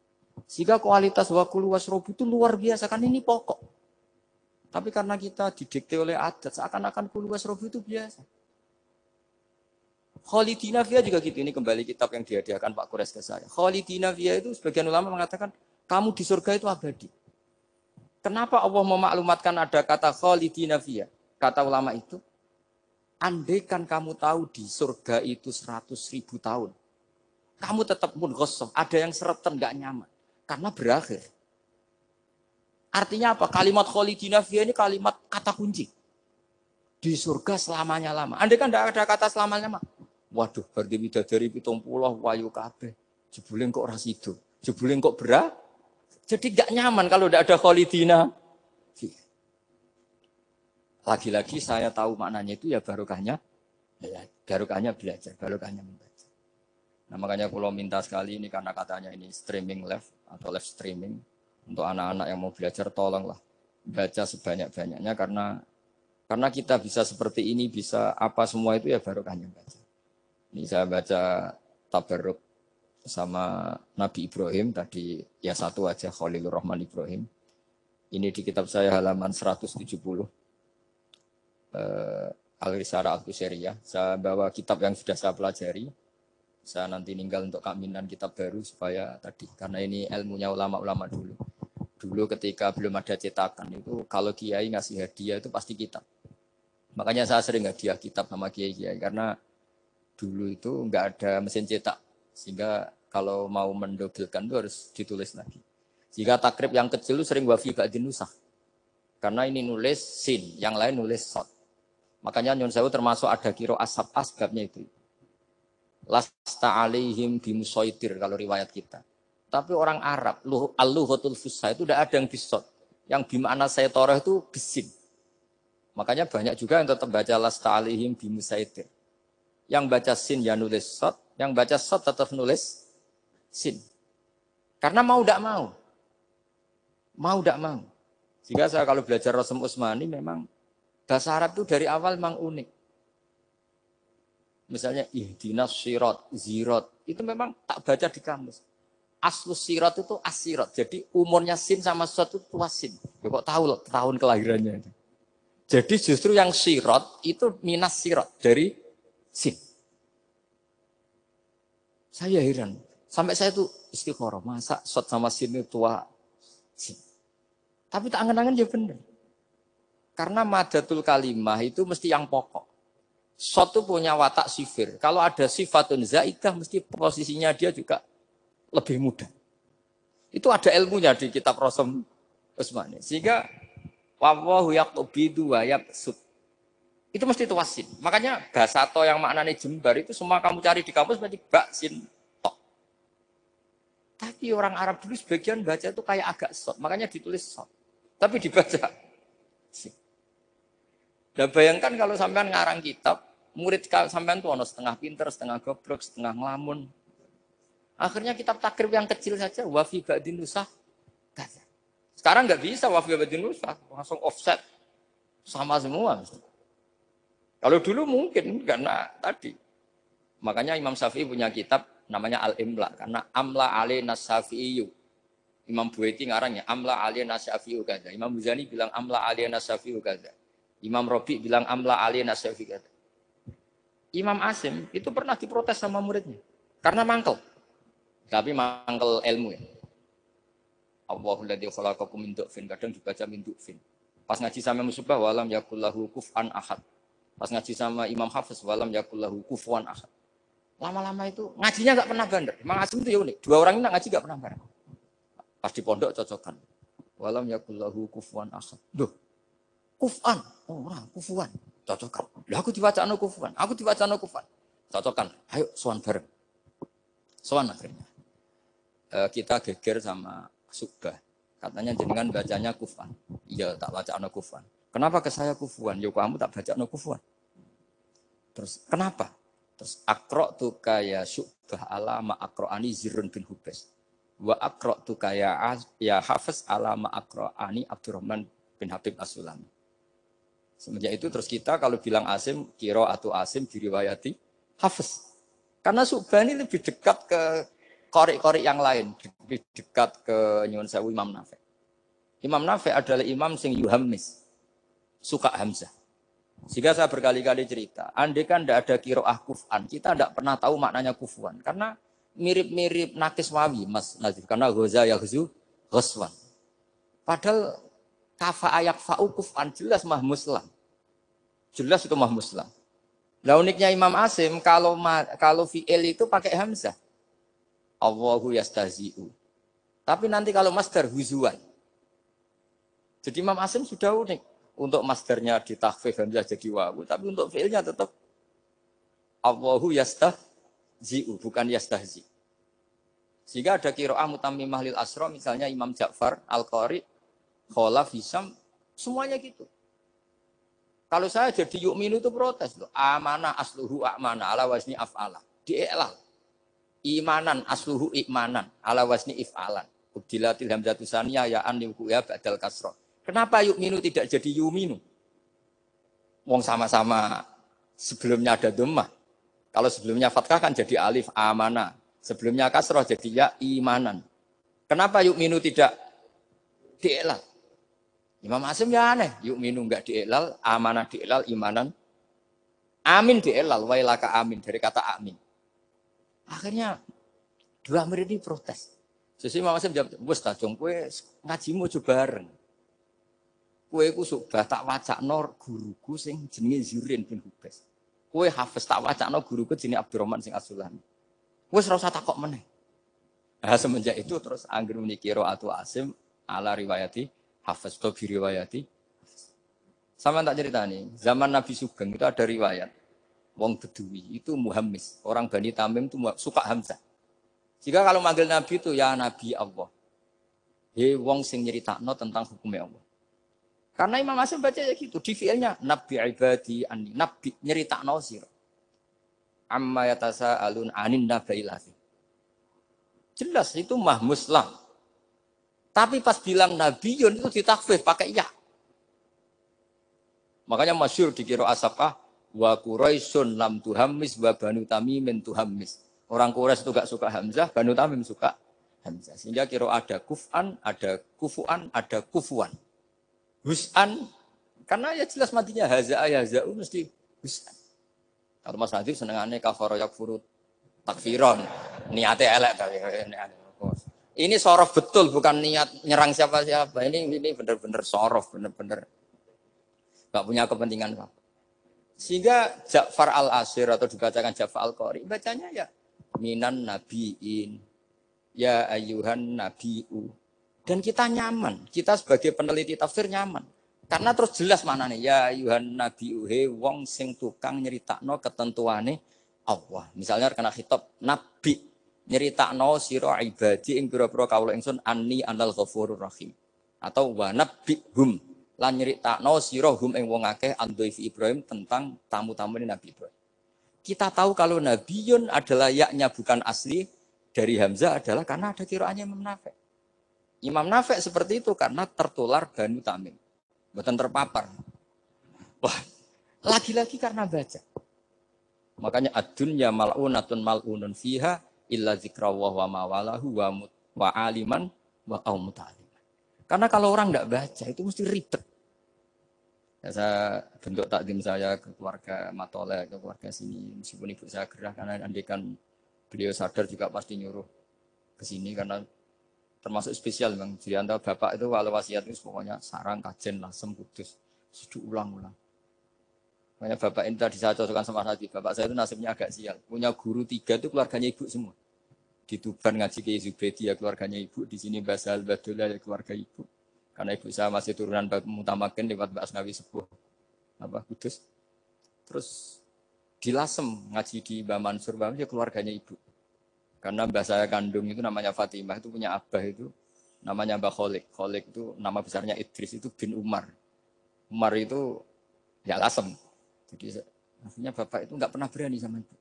Sehingga kualitas wakulu wasrobu itu luar biasa, kan ini pokok. Tapi karena kita didikte oleh adat, seakan-akan kulu wasrobu itu biasa. Khalidina Fiyah juga gitu, ini kembali kitab yang dihadiahkan Pak Kures ke saya. Khalidina Fiyah itu sebagian ulama mengatakan, kamu di surga itu abadi. Kenapa Allah memaklumatkan ada kata Khalidina Fiyah? Kata ulama itu, andaikan kamu tahu di surga itu 100.000 tahun, kamu tetap munghossoh, ada yang seretan, gak nyaman. Karena berakhir. Artinya apa? Kalimat Khalidina Fiyah ini kalimat kata kunci. Di surga selamanya lama. Andaikan tidak ada kata selamanya lama. Waduh, berarti bidadari 70 wayu kabeh. Jebule kok ora sido. Jebule kok berat. Jadi gak nyaman kalau tidak ada Khalidina. Lagi-lagi saya tahu maknanya itu ya barokahnya belajar, barokahnya membaca. Nah makanya kalau minta sekali ini karena katanya ini streaming live atau live streaming untuk anak-anak yang mau belajar tolonglah baca sebanyak-banyaknya karena kita bisa seperti ini bisa apa semua itu ya barokahnya baca. Ini saya baca Tabarruk sama Nabi Ibrahim tadi ya satu aja Khalilur Rahman Ibrahim. Ini di kitab saya halaman 170. Al-Risarah Al-Qusairiyah. Saya bawa kitab yang sudah saya pelajari. Saya nanti ninggal untuk kaminan kitab baru supaya tadi karena ini ilmunya ulama-ulama dulu. Dulu ketika belum ada cetakan itu kalau kiai ngasih hadiah itu pasti kitab. Makanya saya sering hadiah kitab sama kiai-kiai karena dulu itu enggak ada mesin cetak sehingga kalau mau mendobelkan itu harus ditulis lagi. Jika takrib yang kecil itu sering wafi ba'din nusakh. Karena ini nulis sin, yang lain nulis sod. Makanya Nyun Sewu termasuk ada kiro asab asbabnya itu. Lasta alaihim bimusaitir kalau riwayat kita. Tapi orang Arab, al-lughatul fusha itu tidak ada yang bisod. Yang bimana saytorah itu bisin. Makanya banyak juga yang tetap baca lasta alaihim bimusaitir. Yang baca sin ya nulis sod, yang baca sod tetap nulis sin. Karena mau tidak mau. Mau tidak mau. Jika saya kalau belajar Rasul Utsmani memang bahasa Arab itu dari awal memang unik. Misalnya ihdinas sirat, zirat, itu memang tak baca di kamus. Aslus sirat itu asirat. Jadi umurnya sin sama sod itu tuasin. Ya, kok tahu loh tahun kelahirannya. Jadi justru yang sirat itu minas sirat dari sin. Saya heran. Sampai saya tuh istiqoroh. Masa sod sama sin itu tua sin. Tapi tak angan-angan ya benar. Karena madatul kalimah itu mesti yang pokok. Sod itu punya watak sifir. Kalau ada sifatun zaidah mesti posisinya dia juga lebih mudah. Itu ada ilmunya di kitab Rasul Utsmani. Sehingga wallahu yaqbidu wa yabsut. Itu mesti tuasin. Makanya basato yang maknanya jembar itu semua kamu cari di kampus berarti baksin tok. Tapi orang Arab dulu sebagian baca itu kayak agak sod. Makanya ditulis sod. Tapi dibaca sin. Dan bayangkan kalau sampean ngarang kitab, murid sampean tuh ono setengah pinter, setengah goblok, setengah ngelamun. Akhirnya kitab takrib yang kecil saja wa fi ba'din nusakh kaza. Sekarang nggak bisa wa fi ba'din nusakh, langsung offset sama semua. Kalau dulu mungkin karena tadi. Makanya Imam Syafi'i punya kitab namanya Al-Imla karena amla alaina Syafi'i. Imam Buaiti ngarangnya amla alaina Syafi'i kaza. Imam Muzani bilang amla alaina Syafi'i kaza. Imam Rabi bilang amla alaina Syafi'i kaza. Imam Asim itu pernah diprotes sama muridnya karena mangkel. Tapi mangkel ilmu ya. Allahul ladzi khalaqakum min du'fin, kadang dibaca min du'fin. Pas ngaji sama Musybah walam yakullahu kuf'an ahad. Pas ngaji sama Imam Hafiz walam yakullahu kufuwan ahad. Lama-lama itu ngajinya enggak pernah bandar. Imam Asim itu ya unik. Dua orang ini ngaji enggak pernah bareng. Pas di pondok cocokan. Walam yakullahu kufuwan ahad. Duh. Kuf'an, orang kufuwan. Cocokan. Lah aku diwacana kufuwan. Aku diwacana kufuwan. Cocokan. Ayo sowan bareng. Sowan akhirnya. Kita geger sama Subah. Katanya jenengan bacanya kufan. Iya, tak baca ana kufan. Kenapa ke saya kufuan? Ya kamu tak baca ana kufan. Terus kenapa? Terus akro tu kaya Subah ala ma akroani Zirun bin Hubes. Wa akro tu kaya ya Hafiz ala ma akroani Abdurrahman bin Habib As-Sulami. Semenjak itu terus kita kalau bilang Asim, kiro atau Asim diriwayati Hafiz. Karena Subah ini lebih dekat ke korek-korek yang lain, lebih dekat ke Nyuwun Sewu Imam Nafi'. Imam Nafi' adalah imam sing yuhammis, suka Hamzah. Sehingga saya berkali-kali cerita, andai kan tidak ada kiroah kuf'an, kita tidak pernah tahu maknanya kufuan. Karena mirip-mirip nakis wawi, Mas Nazif. Karena goza yaghzu ghoswan. Padahal kafa ayak fa'u kuf'an jelas mahmuslam. Jelas itu mahmuslam. Nah uniknya Imam Asim, kalau fi'il itu pakai Hamzah. Allahu yastahzi'u. Tapi nanti kalau masdar huzuan. Jadi Imam Asim sudah unik. Untuk masdarnya ditakhfif hamzah jadi wawu. Tapi untuk fi'ilnya tetap Allahu yastahzi'u. Bukan yastahzi. Sehingga ada qiraah mutammimah lil asra. Misalnya Imam Ja'far, Al-Qari, Khalaf, Hisam. Semuanya gitu. Kalau saya jadi yu'minu itu protes. Loh. Amanah asluhu a'manah ala wazni af'ala. Di'elal. Imanan asluhu imanan ala wasni if'alan. Ubdilatil hamzatu saniyah ya an liwuya ba'dal kasrah. Kenapa yu'minu tidak jadi yuminu? Wong sama-sama sebelumnya ada dhammah. Kalau sebelumnya fathah kan jadi alif amana. Sebelumnya kasrah jadi ya imanan. Kenapa yu'minu tidak di'elal? Imam Asim ya aneh. Yu'minu enggak di'elal, amanah di'elal, imanan. Amin di'elal, wailaka amin. Dari kata amin. Akhirnya dua murid ini protes. Sesuai Imam Asim jawab, "Wes ta jong kowe ngajimu aja bareng. Kowe ku subah tak wacakno guruku sing jenenge Zurin bin Hubes. Kowe Hafiz tak wacakno guruku jenenge Abdurrahman sing As-Sulami. Wes ora usah takok meneh." Nah, semenjak itu terus angger muni qiraatu Asim ala riwayati Hafiz to riwayati. Sama tak ceritani, zaman Nabi Sugeng itu ada riwayat wong Bedui itu muhammis, orang Bani Tamim itu suka Hamzah. Jika kalau manggil Nabi itu ya Nabi Allah. He wong sing nyeritakno tentang hukumnya Allah. Karena Imam Asim baca ya gitu, di fiilnya Nabi ibadi anni, Nabi nyeritakno sira. Amma yatasaalun anin nabailahi. Jelas itu mahmuslah. Tapi pas bilang nabiyun itu ditakfif pakai ya. Makanya masyhur di qiraah Asafah wa Quraisyun lam tuhammis wa Banu Tamimin tuhammis. Orang Quraisy itu gak suka Hamzah, Banu Tamim suka Hamzah. Sehingga kira ada kuf'an, ada kufu'an, ada kufuan. Hus'an, karena ya jelas matinya haza'a yaza'u mesti hus'an. Kalau Mas Nadif senengannya kafara yakfurut takfiron. Niatnya elek tapi ini sorof betul, bukan niat nyerang siapa-siapa. Ini benar-benar sorof, benar-benar gak punya kepentingan apa. Sehingga Ja'far al-Asir atau dibacakan Ja'far al-Qari, bacanya ya minan nabiin, ya ayuhan nabiu. Dan kita nyaman, kita sebagai peneliti tafsir nyaman. Karena terus jelas maknanya, ya ayuhan nabiu, he wong sing tukang nyeritakno ketentuane Allah. Misalnya kena khitab nabi, nyeritakno sira ibadi ing pira-pira kawula ingsun anni anal ghafurur rahim. Atau wa nabbihum lan nyeritakno sira hum ing wong akeh andhaifi Ibrahim tentang tamu-tamu Nabi Ibrahim. Kita tahu kalau nabiyun adalah yaknya bukan asli, dari Hamzah adalah karena ada qiraatnya Imam Nafi'. Imam Nafi' seperti itu karena tertular Banu Tamim. Bukan terpapar. Wah, lagi-lagi karena baca. Makanya ad-dunya mal'unatun mal'unun fiha illa zikrawah wa mawalahu wa aliman wa muta'aliman. Karena kalau orang tidak baca itu mesti ribet. Ya, saya bentuk takdim saya ke keluarga Matole, ke keluarga sini. Meskipun ibu saya gerah karena andikan beliau sadar juga pasti nyuruh ke sini karena termasuk spesial Bang. Jadi antara bapak itu kalau wasiat itu pokoknya sarang, kajen, lasem, kudus. Sudah ulang-ulang. Makanya bapak ini tadi saya cocokkan sama Hadi. Bapak saya itu nasibnya agak sial. Punya guru 3 itu keluarganya ibu semua. Di Tuban ngaji ke Zubedi ya keluarganya ibu. Di sini Basal Badullah ya keluarga ibu. Karena ibu saya masih turunan Mutamakin lewat Mbak Asnawi Sepuh. Kudus. Terus di Lasem ngaji di Mbak Mansur ya keluarganya ibu. Karena mbak saya kandung itu namanya Fatimah, itu punya abah itu namanya Mbak Kholik. Kholik itu nama besarnya Idris, itu bin Umar. Umar itu ya Lasem. Jadi maksudnya bapak itu nggak pernah berani sama ibu.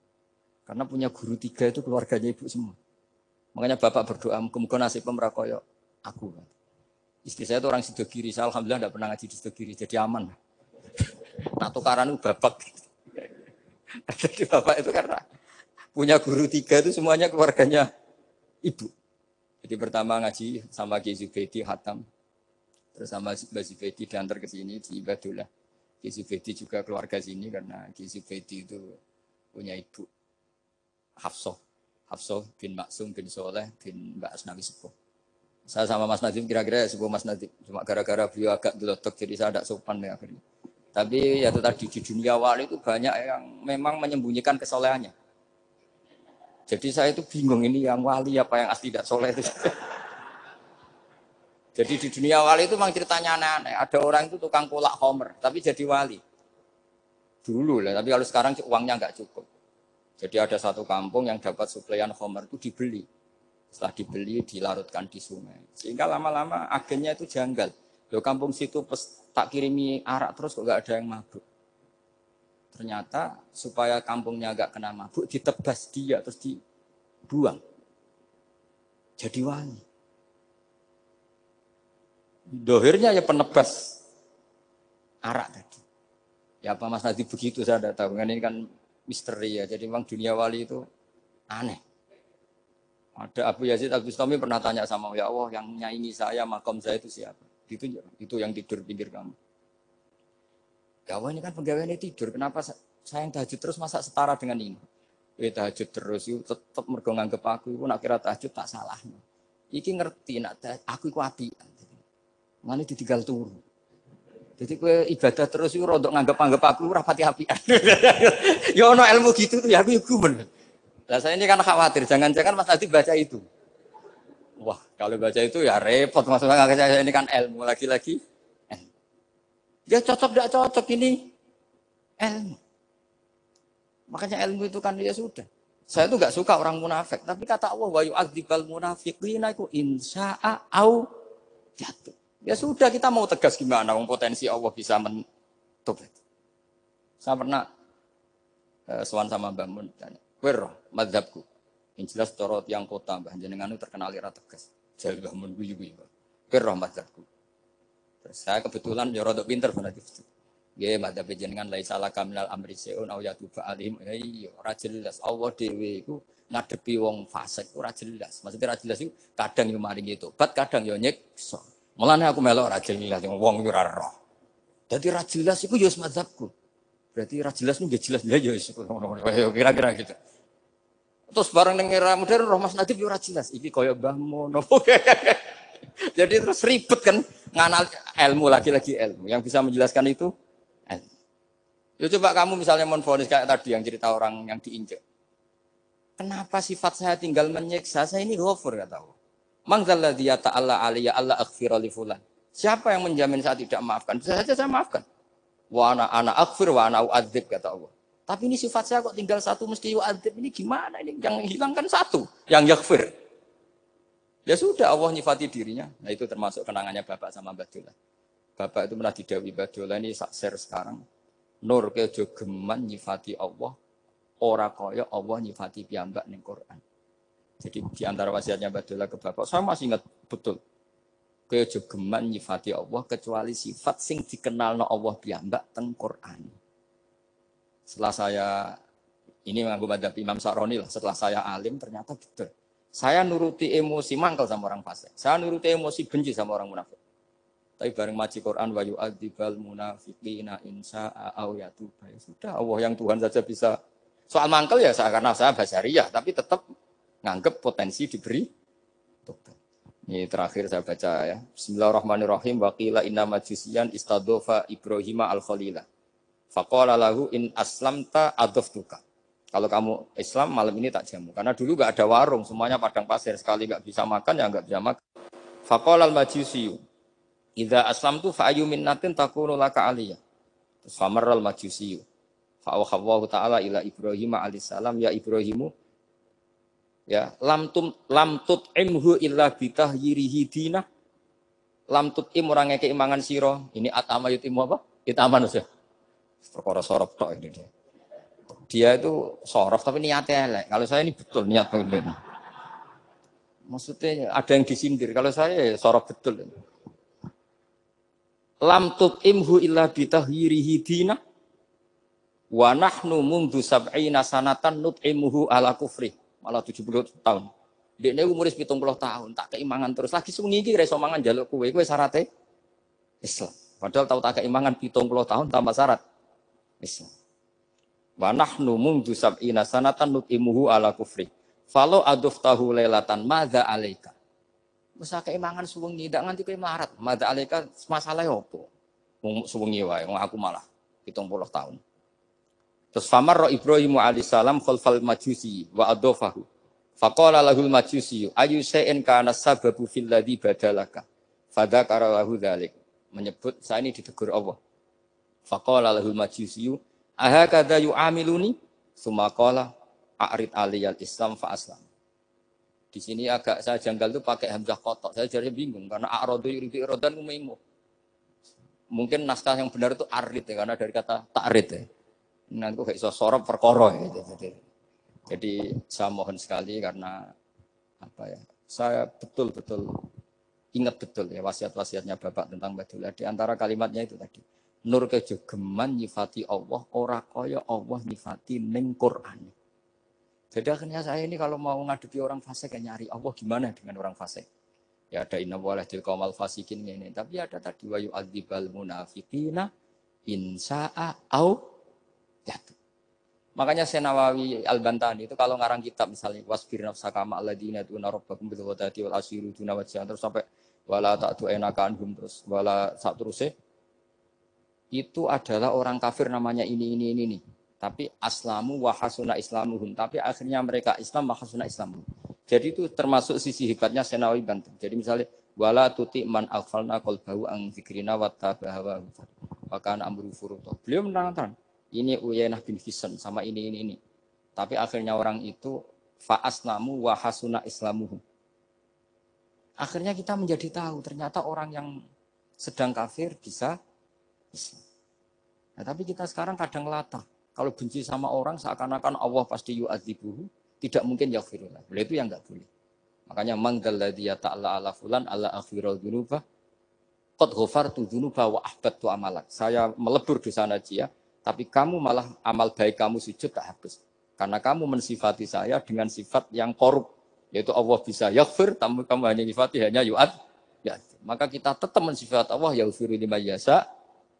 Karena punya guru 3 itu keluarganya ibu semua. Makanya bapak berdoa, muka-muka nasib pemerakoyo aku. Istri saya itu orang Sidogiri, saya alhamdulillah nggak pernah ngaji di Sidogiri, jadi aman. Nah tukaran itu bapak. Jadi bapak itu karena punya guru 3 itu semuanya keluarganya ibu. Jadi pertama ngaji sama Ki Zubedi Hatam. Terus sama Mbak Zubedi diantar ke sini di Ibadullah. Ki Zubedi juga keluarga sini karena Ki Zubedi itu punya ibu Hafsah. Hafsah bin Maksum bin Soleh bin Mbak Asnawi Sepuh. Saya sama Mas Nadim kira-kira sepuh Mas Nadim. Cuma gara-gara beliau agak gelotok jadi saya tidak sopan ya akhirnya. Tapi ya tadi di dunia wali itu banyak yang memang menyembunyikan kesolehannya. Jadi saya itu bingung ini yang wali apa yang asli tidak soleh itu. Jadi di dunia wali itu memang ceritanya aneh-aneh. Ada orang itu tukang kolak homer, tapi jadi wali. Dulu lah, tapi kalau sekarang uangnya nggak cukup. Jadi ada satu kampung yang dapat suplaian homer itu dibeli. Setelah dibeli, dilarutkan di sungai. Sehingga lama-lama agennya itu janggal. Loh kampung situ tak kirimi arak terus kok nggak ada yang mabuk. Ternyata supaya kampungnya nggak kena mabuk, ditebas dia terus dibuang. Jadi wali. Dohirnya ya penebas arak tadi. Ya apa Mas Nadi begitu saya tidak tahu. Ini kan misteri ya. Jadi memang dunia wali itu aneh. Ada Abu Yazid Al-Bustami pernah tanya sama ya Allah yang nyaingi saya, makom saya itu siapa? Itu yang tidur pinggir kamu. Gawa ini kan pegawainya tidur. Kenapa saya yang tahajud terus masa setara dengan ini? Tahajud terus itu tetap mergo nganggep aku itu nak kira tahajud tak salah. Iki ngerti nak aku iku apian. Mane ditinggal turu. Jadi kowe ibadah terus iku rodok nganggep aku ora pati apian. Ya ono ilmu gitu tuh ya aku gumen. Lah saya ini kan khawatir jangan-jangan Mas Adi baca itu. Wah, kalau baca itu ya repot maksudnya saya ini kan ilmu lagi-lagi. Dia cocok tidak cocok ini ilmu. Makanya ilmu itu kan ya sudah. Saya itu nggak suka orang munafik, tapi kata Allah wa yu'adzibal munafiqina iku insya'a au jatuh. Ya sudah kita mau tegas gimana wong potensi Allah bisa menutup. Saya pernah sowan sama Mbah Mun tanya, "Kowe roh madzhabku?" Yang jelas torot yang kota Mbah jenengan itu terkenal ira tegas. Jadi Mbah Mun guyu-guyu. "Kowe roh madzhabku?" Terus saya kebetulan ya rada pinter berarti. Nggih, madzhab jenengan laisa laka minal amri seun au yatuba alim. Iya, ora jelas. Allah dhewe iku ngadepi wong fasik ora jelas. Maksudnya ora jelas iku kadang yo maringi tobat, kadang yo nyiksa. Mulane aku melok ora jelas wong iku ora roh. Dadi ora jelas iku yo madzhabku. Berarti ora jelas niku nggih jelas ya yo kira-kira gitu. Terus bareng ning era modern roh Mas Nadib yo ora jelas. Iki kaya Mbah Mun. Jadi terus ribet kan nganal ilmu lagi-lagi ilmu. Yang bisa menjelaskan itu ya coba kamu misalnya menfonis kayak tadi yang cerita orang yang diinjek. Kenapa sifat saya tinggal menyiksa? Saya ini ghafur kata Allah. Man dzalladzi yata'alla alayya alla aghfira li fulan. Siapa yang menjamin saya tidak maafkan? Bisa saja saya maafkan. Wa ana aghfir wa ana u'adzib kata Allah. Tapi ini sifat saya kok tinggal satu mesti u'adzib. Ini gimana ini? Yang hilangkan satu, yang yaghfir. Ya sudah Allah nyifati dirinya. Nah itu termasuk kenangannya Bapak sama Mbak Dola. Bapak itu pernah didhawuhi Mbak Dola ini sak share sekarang. Nur kejo geman nyifati Allah, ora kaya Allah nyifati piyambak ning Quran. Jadi di antara wasiatnya Badullah ke bapak, saya masih ingat betul. Kaya jogeman nyifati Allah kecuali sifat sing dikenal Allah piyambak teng Quran. Setelah saya ini mengaku madhab Imam Sa'roni lah, setelah saya alim ternyata betul. Saya nuruti emosi mangkel sama orang fasik. Saya nuruti emosi benci sama orang munafik. Tapi bareng maji Quran wa yu'adzibal munafiqina insya'a aw yatuba. Sudah Allah yang Tuhan saja bisa. Soal mangkel ya karena saya basyariyah, tapi tetap nganggep potensi diberi tobat. Ini terakhir saya baca ya. Bismillahirrahmanirrahim. Wa qila inna majusiyan istadofa Ibrahim al-Khalila. Faqala lahu in aslamta adoftuka. Kalau kamu Islam malam ini tak jamu. Karena dulu nggak ada warung, semuanya padang pasir. Sekali nggak bisa makan ya nggak bisa makan. Faqala al-majusiyu. Idza aslamtu fa ayyu minnatin takunu laka aliyah. Terus famarral majusiyu. Fa'awhawallahu ta'ala ila Ibrahim alaihissalam ya Ibrahimu ya lam tut'imhu illa bitahyirihi dinah lam tut'im orang ngeke imangan sira ini atama yutimu apa itaman aja perkara sorof tok ini dia itu sorof tapi niatnya elek kalau saya ini betul niat betul maksudnya ada yang disindir kalau saya ya sorof betul lam tut'imhu illa bitahyirihi dinah wa nahnu mundu sab'ina sanatan nut'imuhu ala kufri malah 70 tahun. Dekne umur 70 tahun, tak keimangan terus. Lagi sungi iki ra iso mangan njaluk kowe syaratnya Islam. Padahal tahu tak keimangan 70 tahun tanpa syarat Islam. Wa nahnu mundu sab'ina sanatan nut'imuhu ala kufri. Falo aduftahu lailatan madza alaika. Wis keimangan suwengi ndak nganti kowe melarat. Madza alaika masalah opo? Wong suwengi wae, wong aku malah 70 tahun. Terus famar Ibrahim alaihissalam khalfal majusi wa adofahu. Faqala lahul majusi ayu shay'in kana sababu fil ladzi badalaka. Fadzakara lahu dzalik. Menyebut saya ini ditegur Allah. Faqala lahul majusi ahakadza yu'amiluni? Summa qala a'rid aliyal Islam fa aslam. Di sini agak saya janggal itu pakai hamzah kotok. Saya jadi bingung karena a'radu yuridu iradan umaimu. Mungkin naskah yang benar itu arid ya karena dari kata ta'rid ya. Nanti kok iso sorop perkara gitu. Jadi saya mohon sekali karena apa ya? Saya betul-betul ingat betul ya wasiat-wasiatnya Bapak tentang Badullah. Di antara kalimatnya itu tadi. Nur kejogeman nyifati Allah ora kaya Allah nyifati ning Quran. Jadi akhirnya saya ini kalau mau ngadepi orang fasik kayak nyari Allah gimana dengan orang fasik. Ya ada inna walahil qaumal fasikin ini. Tapi ada tadi wa yu'adzibal munafiqina insya'a au ya. Makanya Senawawi Al-Bantani itu kalau ngarang kitab misalnya wasbir nafsaka ma alladziina tu'na rabbakum bil ghadati wal asyiru duna wajhan terus sampai wala ta'tu enaka anhum terus wala satruse itu adalah orang kafir namanya ini. Tapi aslamu wa hasuna islamuhum tapi akhirnya mereka Islam wa hasuna islamuhum. Jadi itu termasuk sisi hebatnya Senawawi Banten. Jadi misalnya wala tuti man aghfalna qalbahu an dzikrina wa tabaha wa kana amru furuta. Beliau menerangkan ini Uyainah bin Hisn sama ini. Tapi akhirnya orang itu fa'aslamu wa hasuna islamuhum. Akhirnya kita menjadi tahu ternyata orang yang sedang kafir bisa Islam. Nah, tapi kita sekarang kadang latah. Kalau benci sama orang seakan-akan Allah pasti yu'adzibuhu, tidak mungkin yaghfirullah. Boleh itu yang enggak boleh. Makanya mangdalladzi ta'ala ala fulan ala akhirul dunuba qad ghafartu dunuba wa ahbattu amalak. Saya melebur dosa najiyah tapi kamu malah amal baik kamu sujud tak habis. Karena kamu mensifati saya dengan sifat yang korup. Yaitu Allah bisa yaghfir, kamu hanya sifati hanya yu'ad. Ya. Maka kita tetap mensifat Allah yaghfiru liman yasha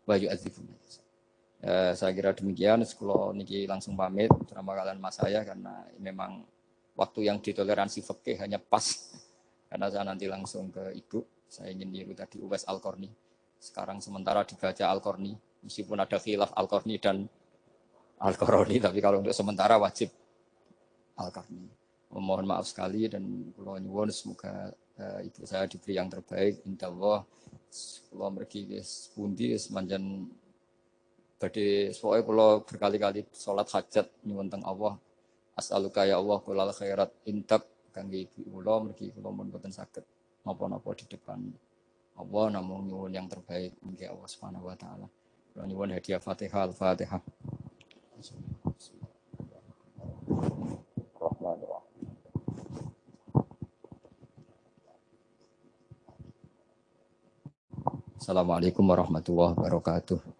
wa yu'adzibu liman yasha. Saya kira demikian. Sekolah niki langsung pamit bersama kalian mas saya karena memang waktu yang ditoleransi fikih hanya pas. Karena saya nanti langsung ke ibu. Saya ingin niru tadi Uwais Al-Qarni. Sekarang sementara dibaca Al-Qarni. Meskipun ada khilaf Al-Qarni dan Al-Qarni, tapi kalau untuk sementara wajib Al-Qarni. Mohon maaf sekali dan kula nyuwun semoga ibu saya diberi yang terbaik. Insyaallah kula mergi wis pundi semanjan badhe pokoke kula berkali-kali salat hajat nyuwun teng Allah. As'aluka ya Allah kulal khairat intak kangge ibu kula mergi kula mun boten saged napa-napa di depan Allah namung nyuwun yang terbaik mungkin Allah Subhanahu wa taala. Nyuwun hadiah Fatihah Al-Fatihah. Bismillahirrahmanirrahim. Assalamualaikum warahmatullahi wabarakatuh.